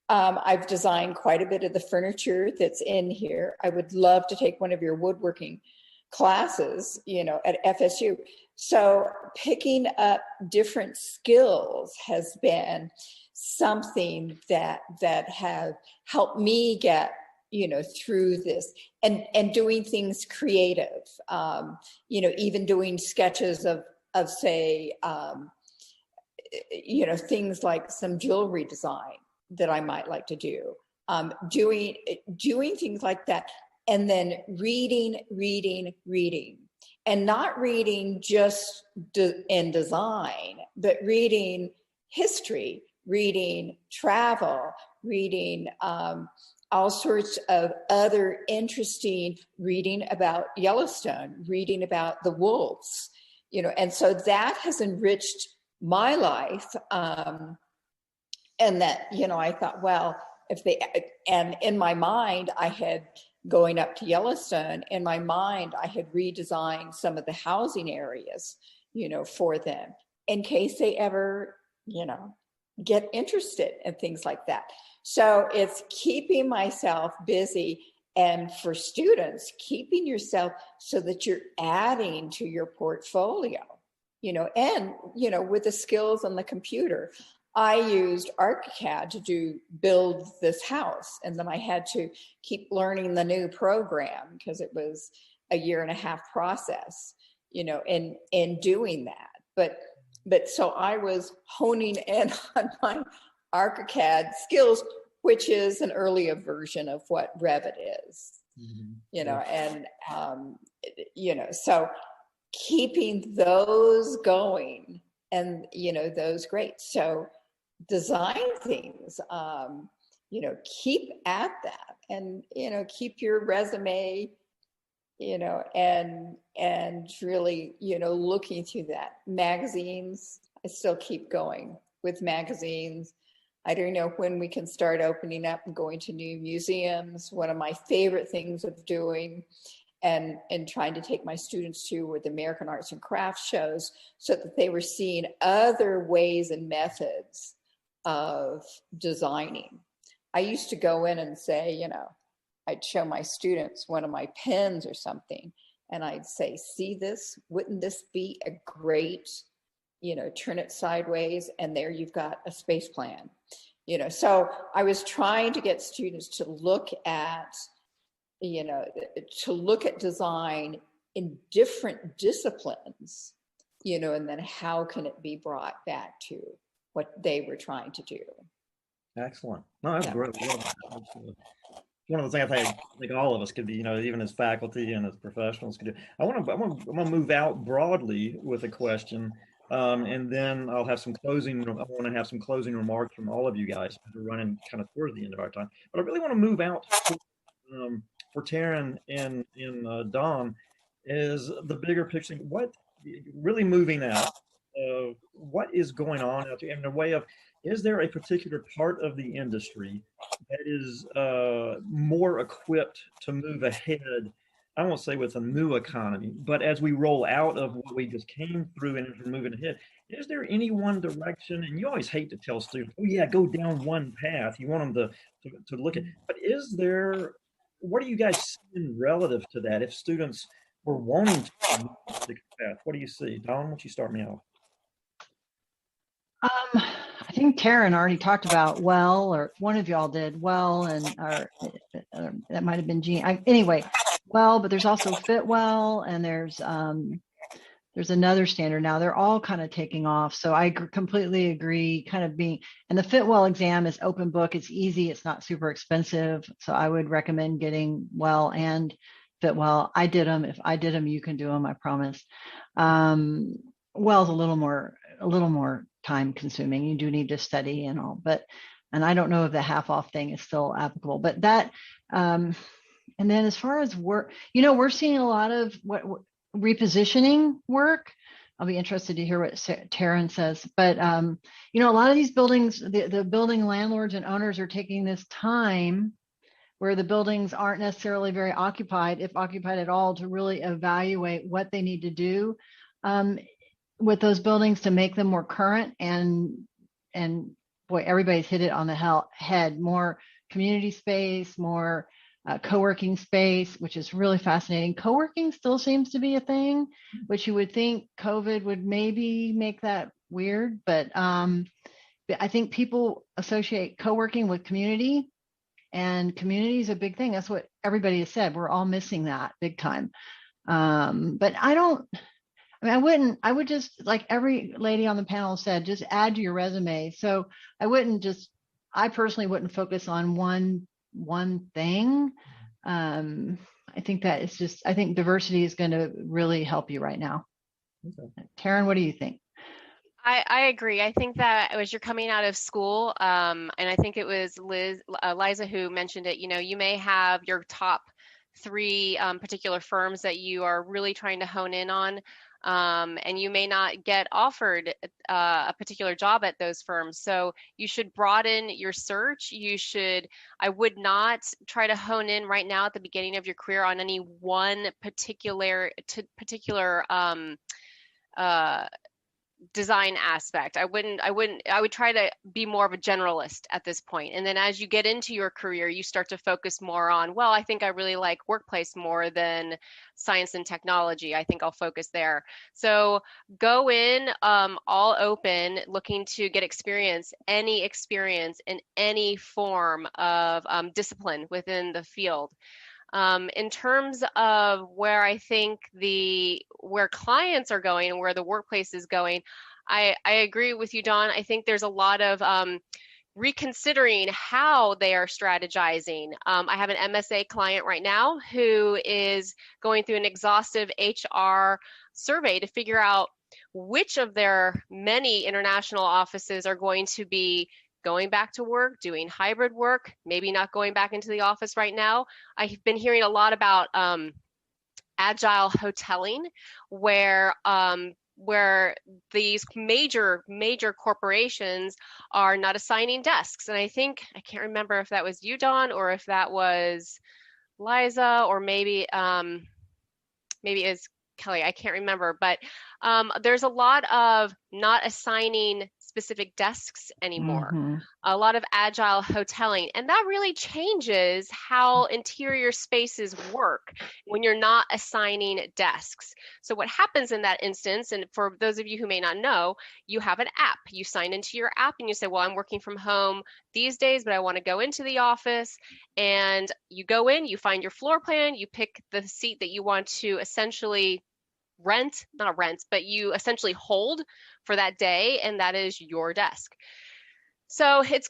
I've designed quite a bit of the furniture that's in here. I would love to take one of your woodworking classes, you know, at FSU. So picking up different skills has been something that have helped me get, you know, through this, and doing things creative, you know, even doing sketches of say, you know, things like some jewelry design that I might like to do, doing things like that. And then reading, and not reading just in design, but reading history, reading travel, reading all sorts of other interesting, reading about Yellowstone, reading about the wolves, you know, and so that has enriched my life. And that, you know, I thought, well, and in my mind, I had, going up to Yellowstone, in my mind, I had redesigned some of the housing areas, you know, for them in case they ever, you know, get interested in things like that. So it's keeping myself busy, and for students, keeping yourself so that you're adding to your portfolio, you know, and, you know, with the skills on the computer. I used ArchiCAD to build this house, and then I had to keep learning the new program because it was a 1.5-year process, you know, in doing that. But so I was honing in on my ArchiCAD skills, which is an earlier version of what Revit is, you know, and, you know, so keeping those going and, you know, those great. So design things, you know, keep at that, and, you know, keep your resume, you know, and really, you know, looking through that. Magazines, I still keep going with magazines. I don't know when we can start opening up and going to new museums. One of my favorite things of doing and trying to take my students to were the American Arts and Crafts shows, so that they were seeing other ways and methods of designing. I used to go in and say, you know, I'd show my students one of my pens or something, and I'd say, see this? Wouldn't this be a great turn it sideways, and there you've got a space plan. So I was trying to get students to look at design in different disciplines, and then how can it be brought back to what they were trying to do. Excellent. No, that's great. Absolutely. One of the things I think all of us could be, even as faculty and as professionals could do. I want to move out broadly with a question, and then I'll have some closing. I want to have some closing remarks from all of you guys. We're running kind of towards the end of our time, but I really want to move out for Taryn and Don is the bigger picture. What really moving out? What is going on out there in the way of? Is there a particular part of the industry that is more equipped to move ahead? I won't say with a new economy, but as we roll out of what we just came through and as we're moving ahead, is there any one direction? And you always hate to tell students, oh yeah, go down one path. You want them to look at, but is there, what are you guys seeing relative to that? If students were wanting to move a particular path, what do you see? Don, why don't you start me off? I think Taryn already talked about well, or one of y'all did well, and or that might have been Jean. Anyway, well, but there's also fit well, and there's another standard now. They're all kind of taking off. So I completely agree. Kind of being, and the fit well exam is open book. It's easy. It's not super expensive. So I would recommend getting well and fit well. I did them. If I did them, you can do them. I promise. Well's a little more time consuming. You do need to study and all, and I don't know if the half off thing is still applicable, but that, and then as far as work, we're seeing a lot of what repositioning work. I'll be interested to hear what Taryn says, but a lot of these buildings, the building landlords and owners are taking this time where the buildings aren't necessarily very occupied, if occupied at all, to really evaluate what they need to do with those buildings to make them more current. And boy, everybody's hit it on the head. More community space, more co-working space, which is really fascinating. Co-working still seems to be a thing, which you would think COVID would maybe make that weird, but I think people associate co-working with community, and community is a big thing. That's what everybody has said. We're all missing that big time. But I would just, like every lady on the panel said, just add to your resume. So I personally wouldn't focus on one thing. I think that it's just, I think diversity is going to really help you right now. Okay. Taryn, what do you think? I agree. I think that as you're coming out of school, and I think it was Liza who mentioned it, you may have your top 3 particular firms that you are really trying to hone in on. And you may not get offered a particular job at those firms. So you should broaden your search. I would not try to hone in right now at the beginning of your career on any one particular design aspect. I would try to be more of a generalist at this point. And then as you get into your career, you start to focus more on, well, I think I really like workplace more than science and technology. I think I'll focus there. So go in all open, looking to get experience in any form of discipline within the field. In terms of where I think where clients are going and where the workplace is going, I agree with you, Dawn. I think there's a lot of reconsidering how they are strategizing. I have an MSA client right now who is going through an exhaustive HR survey to figure out which of their many international offices are going to be going back to work, doing hybrid work, maybe not going back into the office right now. I've been hearing a lot about agile hoteling, where these major corporations are not assigning desks. And I can't remember if that was you, Dawn, or if that was Liza, or maybe it's Kelly. I can't remember, but there's a lot of not assigning specific desks anymore. Mhm. A lot of agile hoteling, and that really changes how interior spaces work when you're not assigning desks. So what happens in that instance, and for those of you who may not know, you have an app. You sign into your app and you say, well, I'm working from home these days, but I want to go into the office. And you go in, you find your floor plan, you pick the seat that you want to essentially not rent, but you essentially hold for that day, and that is your desk. So it's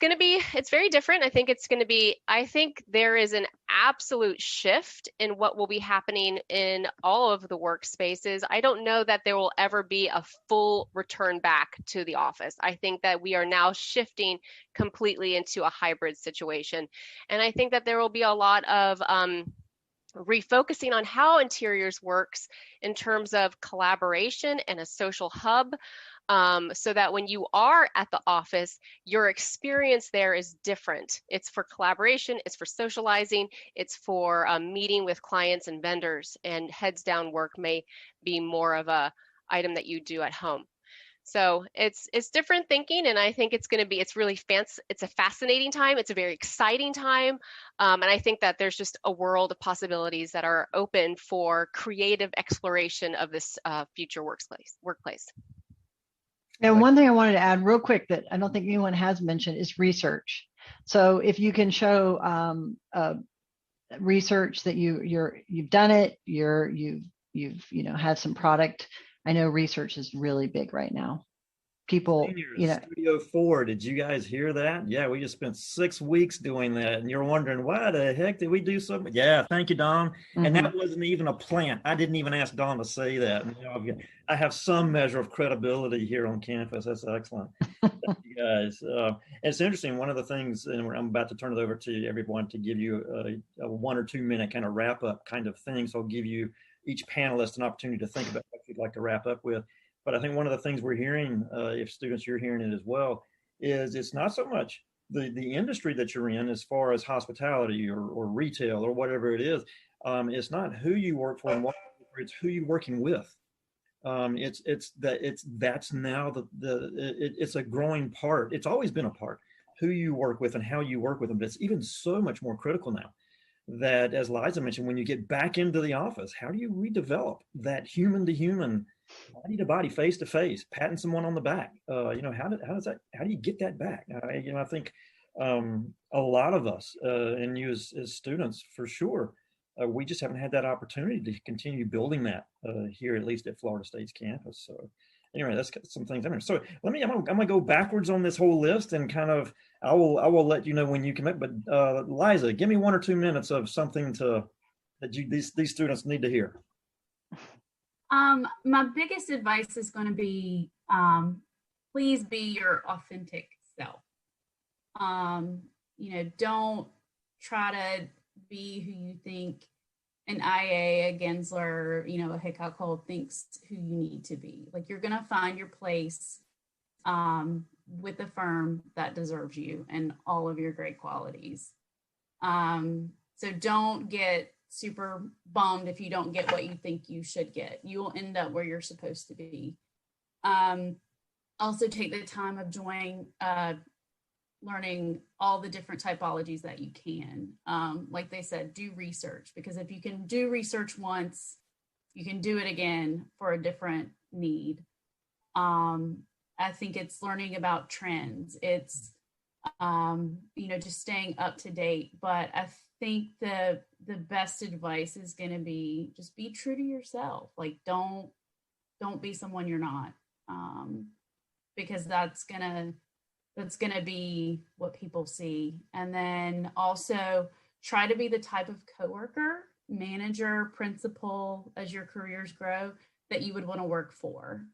very different. I think there is an absolute shift in what will be happening in all of the workspaces. I don't know that there will ever be a full return back to the office. I think that we are now shifting completely into a hybrid situation. And I think that there will be a lot of refocusing on how interiors works in terms of collaboration and a social hub, so that when you are at the office, your experience there is different. It's for collaboration, it's for socializing, it's for meeting with clients and vendors, and heads down work may be more of a item that you do at home. So it's different thinking, and I think it's really fancy. It's a fascinating time. It's a very exciting time, and I think that there's just a world of possibilities that are open for creative exploration of this future workplace. And one thing I wanted to add real quick that I don't think anyone has mentioned is research. So if you can show research that you've done it, you've had some product. I know research is really big right now. People, Seniors, Studio 4, did you guys hear that? Yeah, we just spent 6 weeks doing that, and you're wondering, why the heck did we do something? Yeah, thank you, Don. And that wasn't even a plant. I didn't even ask Don to say that. I have some measure of credibility here on campus. That's excellent. Thank you guys. It's interesting. One of the things, and I'm about to turn it over to everyone to give you a 1 or 2 minute kind of wrap up kind of thing. So I'll give you each panelist an opportunity to think about what you'd like to wrap up with. But I think one of the things we're hearing, if students, you're hearing it as well, is it's not so much the industry that you're in as far as hospitality or retail or whatever it is. It's not who you work for and what, it's who you're working with. That's now it's a growing part. It's always been a part, who you work with and how you work with them. But it's even so much more critical now that, as Liza mentioned, when you get back into the office, how do you redevelop that human to human, body to body, face to face, patting someone on the back? How do you get that back? I think a lot of us, and you as students for sure, we just haven't had that opportunity to continue building that here, at least at Florida State's campus. So anyway, that's some things I'm here. So I'm gonna go backwards on this whole list, and kind of I will let you know when you commit. But Liza, give me 1 or 2 minutes of something that these students need to hear. My biggest advice is going to be, please be your authentic self. Don't try to be who you think an IA, a Gensler, a Hickok Cole thinks who you need to be. Like, you're going to find your place with the firm that deserves you and all of your great qualities. So don't get super bummed if you don't get what you think you should get. You will end up where you're supposed to be. Also take the time of learning all the different typologies that you can. Like they said, do research, because if you can do research once, you can do it again for a different need. I think it's learning about trends. It's, just staying up to date. But I think the best advice is going to be just be true to yourself. Like, don't be someone you're not, because that's gonna be what people see. And then also try to be the type of coworker, manager, principal, as your careers grow, that you would want to work for.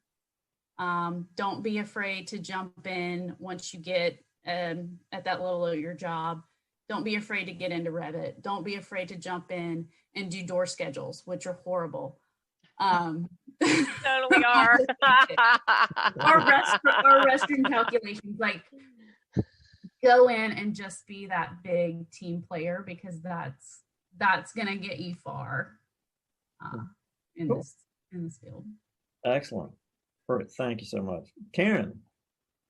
Don't be afraid to jump in once you get at that level of your job. Don't be afraid to get into Revit. Don't be afraid to jump in and do door schedules, which are horrible. Totally are. or restroom calculations. Like, go in and just be that big team player, because that's gonna get you far in this field. Excellent. Perfect. Thank you so much. Karen.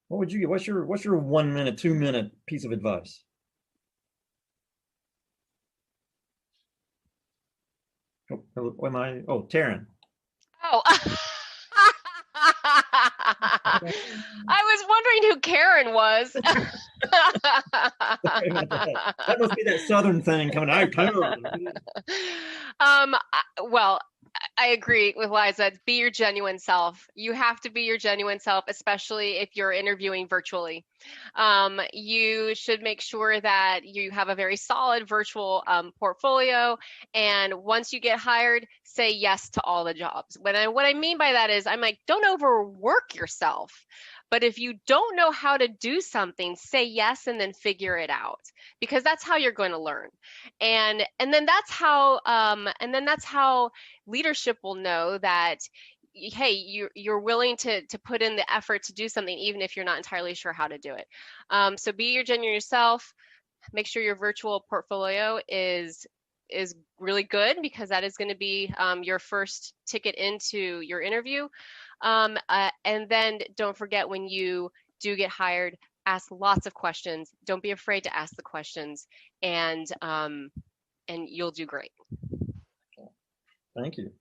What would you get? What's your 1 minute, 2 minute piece of advice? Oh, am I? Oh, Taryn. Oh. I was wondering who Karen was. That must be that Southern thing coming out. Well, I agree with Liza. Be your genuine self. You have to be your genuine self, especially if you're interviewing virtually. You should make sure that you have a very solid virtual portfolio. And once you get hired, say yes to all the jobs. What I mean by that is, I'm like, don't overwork yourself. But if you don't know how to do something, say yes and then figure it out, because that's how you're going to learn. And then that's how leadership will know that, hey, you're willing to put in the effort to do something, even if you're not entirely sure how to do it. So be your genuine yourself. Make sure your virtual portfolio is really good, because that is going to be your first ticket into your interview. And then don't forget, when you do get hired, ask lots of questions. Don't be afraid to ask the questions, and you'll do great. Thank you.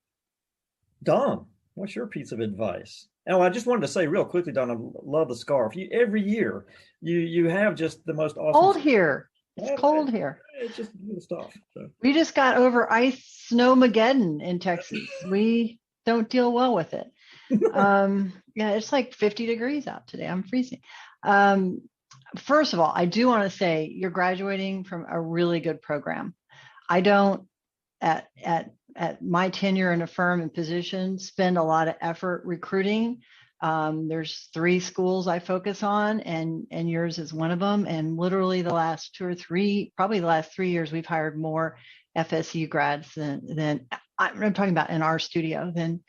Don, what's your piece of advice? Oh, I just wanted to say real quickly, Don, I love the scarf. Every year you have just the most awesome. Cold here. It's cold here. It's just good stuff. So. We just got over ice snowmageddon in Texas. We don't deal well with it. Yeah, it's like 50 degrees out today. I'm freezing. First of all, I do want to say you're graduating from a really good program. I don't, at my tenure in a firm and position, spend a lot of effort recruiting. There's 3 schools I focus on, and yours is one of them. And literally the last 2 or 3, probably the last 3 years, we've hired more FSU grads than I'm talking about in our studio than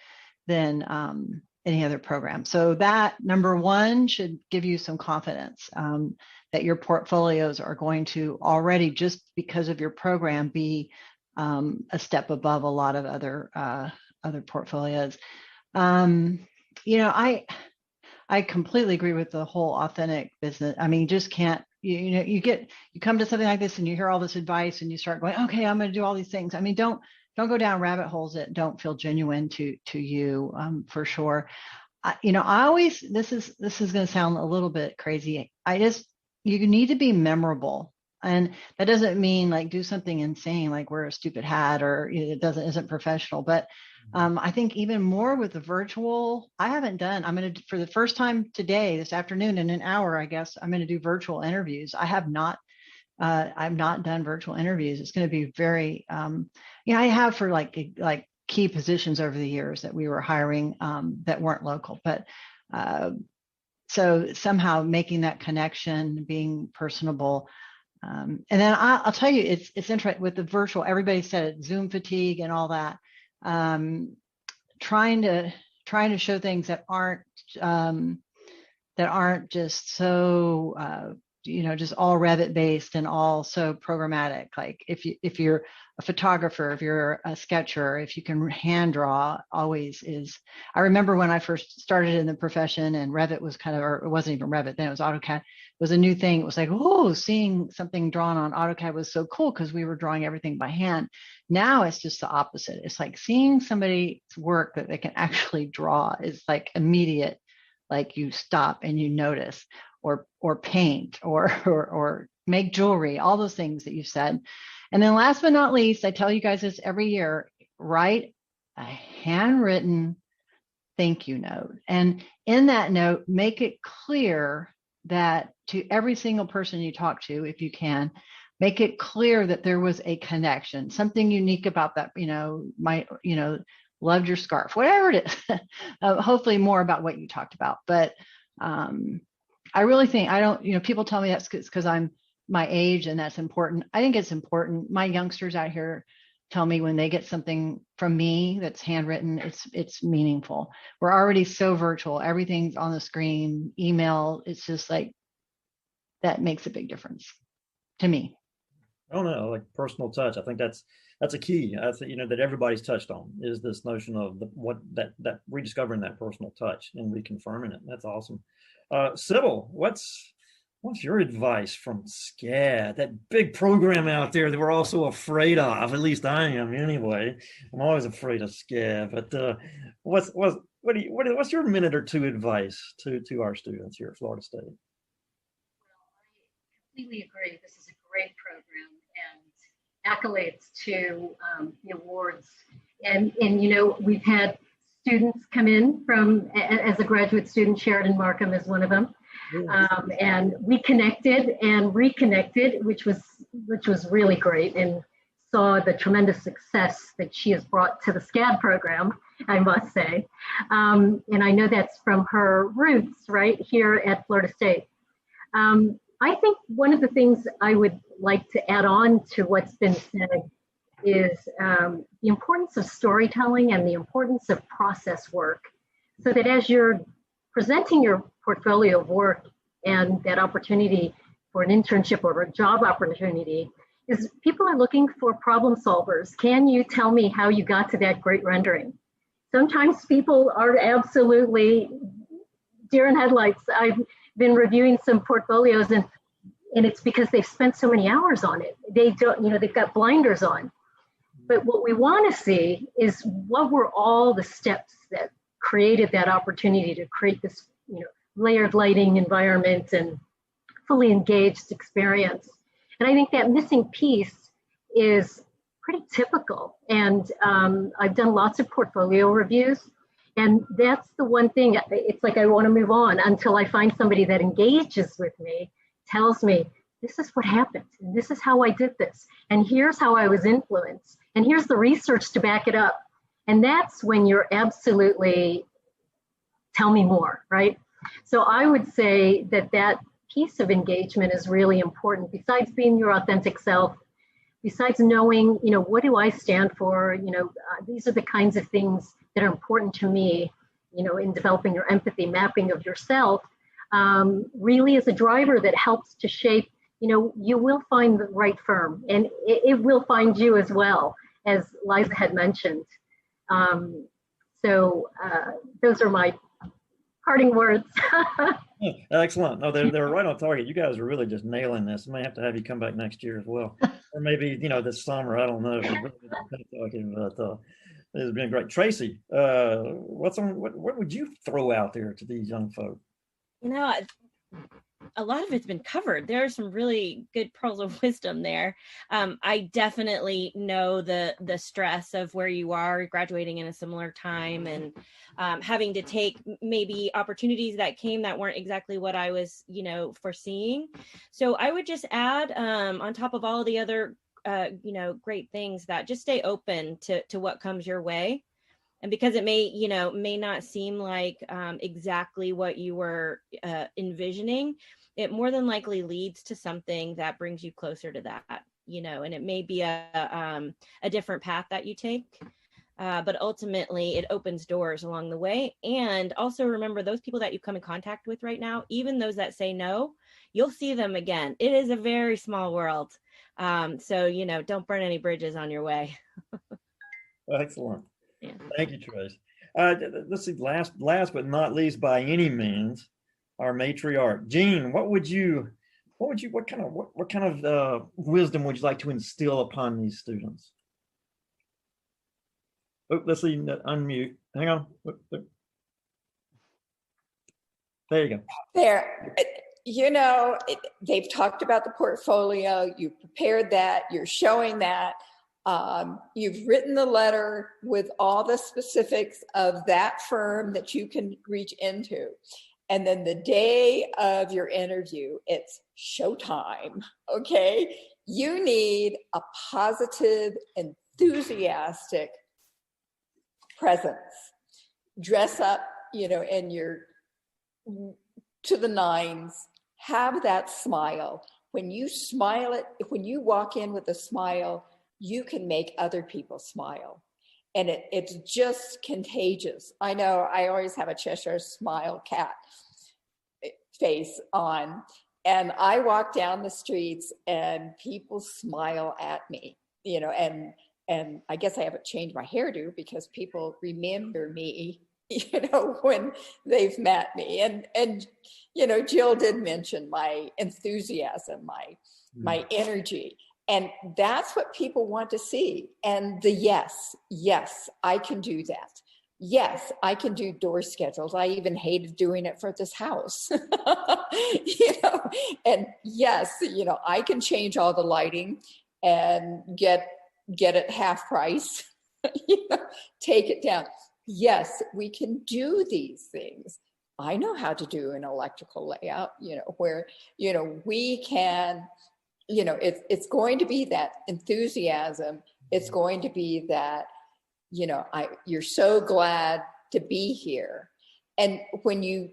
any other program. So that, number one, should give you some confidence that your portfolios are going to already, just because of your program, be a step above a lot of other portfolios. I completely agree with the whole authentic business. I mean, just can't, you come to something like this and you hear all this advice and you start going, okay, I'm going to do all these things. I mean, don't go down rabbit holes that don't feel genuine to you, for sure. I always, this is going to sound a little bit crazy. You need to be memorable. And that doesn't mean like do something insane, like wear a stupid hat, or it isn't professional. But I think even more with the virtual, I'm going to, for the first time today, this afternoon, in an hour, I guess, I'm going to do virtual interviews. I've not done virtual interviews. It's going to be very, I have for like key positions over the years that we were hiring that weren't local, but so somehow making that connection, being personable. And then I'll tell you, it's interesting with the virtual, everybody said it, Zoom fatigue and all that. Trying to show things that aren't just so just all Revit based and all so programmatic. Like if you're a photographer, if you're a sketcher, if you can hand draw, always is. I remember when I first started in the profession and Revit was or it wasn't even Revit then, it was AutoCAD. It was a new thing. It was like, seeing something drawn on AutoCAD was so cool because we were drawing everything by hand. Now it's just the opposite. It's like seeing somebody's work that they can actually draw is like immediate, like you stop and you notice, or paint or make jewelry, all those things that you said. And then last but not least, I tell you guys this every year, write a handwritten thank you note. And in that note, make it clear that to every single person you talk to, if you can, make it clear that there was a connection, something unique about that, loved your scarf, whatever it is. Hopefully more about what you talked about. But I really think, people tell me that's because I'm my age and that's important. I think it's important. My youngsters out here tell me when they get something from me that's handwritten, it's meaningful. We're already so virtual. Everything's on the screen, email. It's just like, that makes a big difference to me. I don't know, like personal touch. I think that's a key. I think, that everybody's touched on is this notion of that rediscovering that personal touch and reconfirming it. That's awesome. Sybil, what's your advice from SCAD, that big program out there that we're all so afraid of? At least I am, anyway. I'm always afraid of SCAD. But what's your minute or two advice to our students here at Florida State? Well, I completely agree. This is a great program, and accolades to the awards. And we've had students come in from, as a graduate student, Sheridan Markham is one of them. And we connected and reconnected, which was really great, and saw the tremendous success that she has brought to the SCAD program, I must say. And I know that's from her roots right here at Florida State. I think one of the things I would like to add on to what's been said is the importance of storytelling and the importance of process work, so that as you're presenting your portfolio of work and that opportunity for an internship or a job opportunity, is people are looking for problem solvers. Can you tell me how you got to that great rendering? Sometimes people are absolutely deer in headlights. I've been reviewing some portfolios, and it's because they've spent so many hours on it. They don't, they've got blinders on. But what we want to see is what were all the steps that created that opportunity to create this, layered lighting environment and fully engaged experience. And I think that missing piece is pretty typical. And I've done lots of portfolio reviews, and that's the one thing. It's like I want to move on until I find somebody that engages with me, tells me, this is what happened, and this is how I did this, and here's how I was influenced, and here's the research to back it up. And that's when you're absolutely, tell me more, right? So I would say that piece of engagement is really important, besides being your authentic self, besides knowing, what do I stand for? These are the kinds of things that are important to me, in developing your empathy, mapping of yourself, really is a driver that helps to shape, you will find the right firm, and it will find you as well, as Liza had mentioned. So those are my parting words. Excellent. No, they're right on target. You guys are really just nailing this. I may have to have you come back next year as well, or maybe this summer. I don't know. But it's been great. Tracy, what would you throw out there to these young folk? A lot of it's been covered. There are some really good pearls of wisdom there. I definitely know the stress of where you are graduating in a similar time, and having to take maybe opportunities that came that weren't exactly what I was, foreseeing. So I would just add, on top of all the other, great things, that just stay open to what comes your way. And because it may not seem like exactly what you were envisioning, it more than likely leads to something that brings you closer to that, and it may be a different path that you take. But ultimately, it opens doors along the way. And also remember, those people that you come in contact with right now, even those that say no, you'll see them again. It is a very small world. So, don't burn any bridges on your way. Excellent. Yeah. Thank you, Trace. Let's see, last but not least by any means, our matriarch. Jean, what kind of wisdom would you like to instill upon these students? Oh, let's see, unmute. Hang on. There you go. There. They've talked about the portfolio. You prepared that. You're showing that. You've written the letter with all the specifics of that firm that you can reach into. And then the day of your interview, it's showtime, okay? You need a positive, enthusiastic presence. Dress up, in your to the nines. Have that smile. When you when you walk in with a smile, you can make other people smile. And it's just contagious. I know I always have a Cheshire smile cat face on. And I walk down the streets and people smile at me, and I guess I haven't changed my hairdo because people remember me when they've met me. And Jill did mention my enthusiasm, my energy. And that's what people want to see. And the yes, I can do that. Yes, I can do door schedules. I even hated doing it for this house. And yes, I can change all the lighting and get it half price. Take it down. Yes, we can do these things. I know how to do an electrical layout, where, we can, it's going to be that enthusiasm. It's going to be that, you're so glad to be here. And when you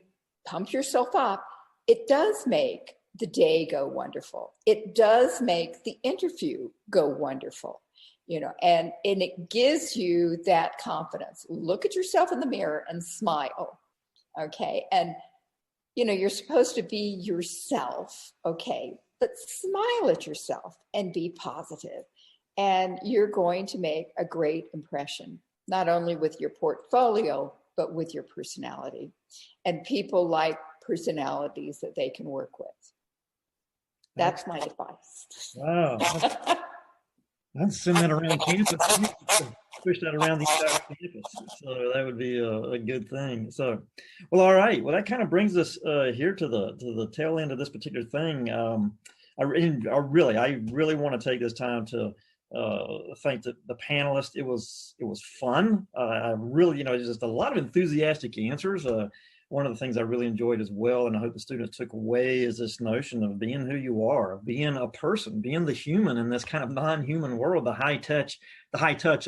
pump yourself up, it does make the day go wonderful. It does make the interview go wonderful. And it gives you that confidence. Look at yourself in the mirror and smile. Okay. And, you're supposed to be yourself. Okay. But smile at yourself and be positive. And you're going to make a great impression, not only with your portfolio, but with your personality. And people like personalities that they can work with. That's my advice. Wow. I'd send that around campus. Push that around the entire campus. So that would be a good thing. So, well, all right. Well, that kind of brings us here to the tail end of this particular thing. I really want to take this time to thank the panelists. It was fun. I really, just a lot of enthusiastic answers. One of the things I really enjoyed as well, and I hope the students took away, is this notion of being who you are, of being a person, being the human in this kind of non-human world, the high touch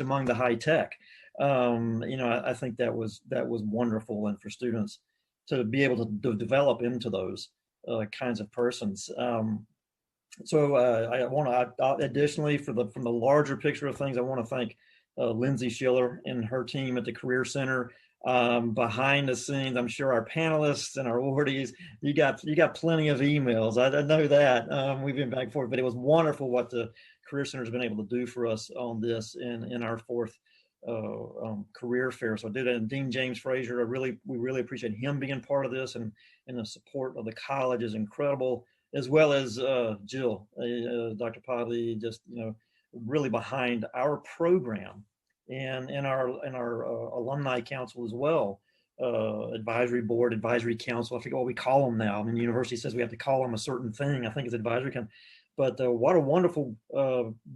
among the high tech. I think that was wonderful, and for students to be able to develop into those kinds of persons. So I want to additionally, from the larger picture of things, I want to thank Lindsay Schiller and her team at the Career Center. Behind the scenes, I'm sure our panelists and our awardees, you got plenty of emails. I know that. We've been back and forth, but it was wonderful what the Career Center has been able to do for us on this in our fourth career fair. So I did it. And Dean James Frazier, we really appreciate him being part of this, and the support of the college is incredible, as well as Jill, Dr. Podley, just really behind our program. And in our alumni council as well, advisory board, advisory council. I forget what we call them now. I mean, the university says we have to call them a certain thing. I think it's advisory council. But what a wonderful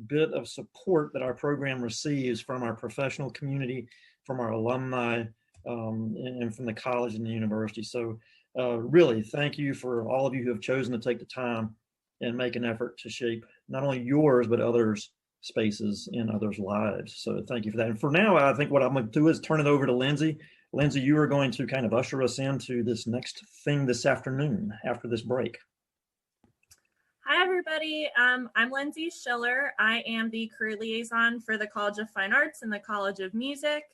bit of support that our program receives from our professional community, from our alumni, and from the college and the university. So really, thank you for all of you who have chosen to take the time and make an effort to shape not only yours, but others' spaces in others' lives. So thank you for that. And for now, I think what I'm going to do is turn it over to Lindsay. Lindsay, you are going to kind of usher us into this next thing this afternoon after this break. Hi, everybody. I'm Lindsay Schiller. I am the career liaison for the College of Fine Arts and the College of Music.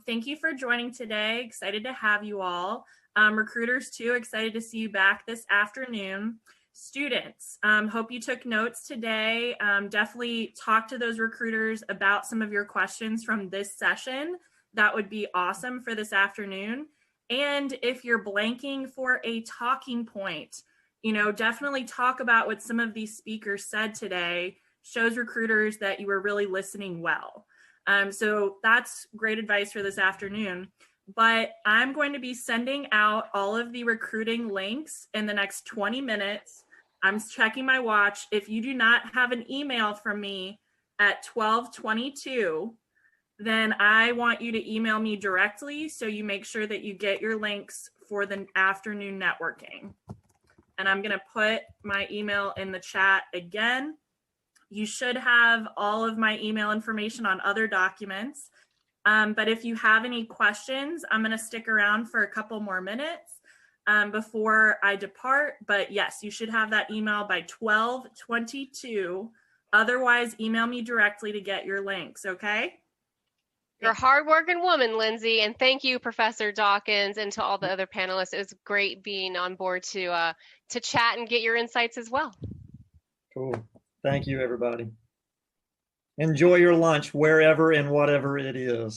Thank you for joining today. Excited to have you all. Recruiters too, excited to see you back this afternoon. Students, hope you took notes today. Definitely talk to those recruiters about some of your questions from this session. That would be awesome for this afternoon. And if you're blanking for a talking point, definitely talk about what some of these speakers said today. Shows recruiters that you were really listening well. So that's great advice for this afternoon. But I'm going to be sending out all of the recruiting links in the next 20 minutes. I'm checking my watch. If you do not have an email from me at 12:22, then I want you to email me directly so you make sure that you get your links for the afternoon networking. And I'm going to put my email in the chat again. You should have all of my email information on other documents. But if you have any questions, I'm going to stick around for a couple more minutes before I depart. But yes, you should have that email by 12:22. Otherwise, email me directly to get your links, okay? You're a hardworking woman, Lindsay, and thank you, Professor Dawkins, and to all the other panelists. It was great being on board to chat and get your insights as well. Cool. Thank you, everybody. Enjoy your lunch wherever and whatever it is.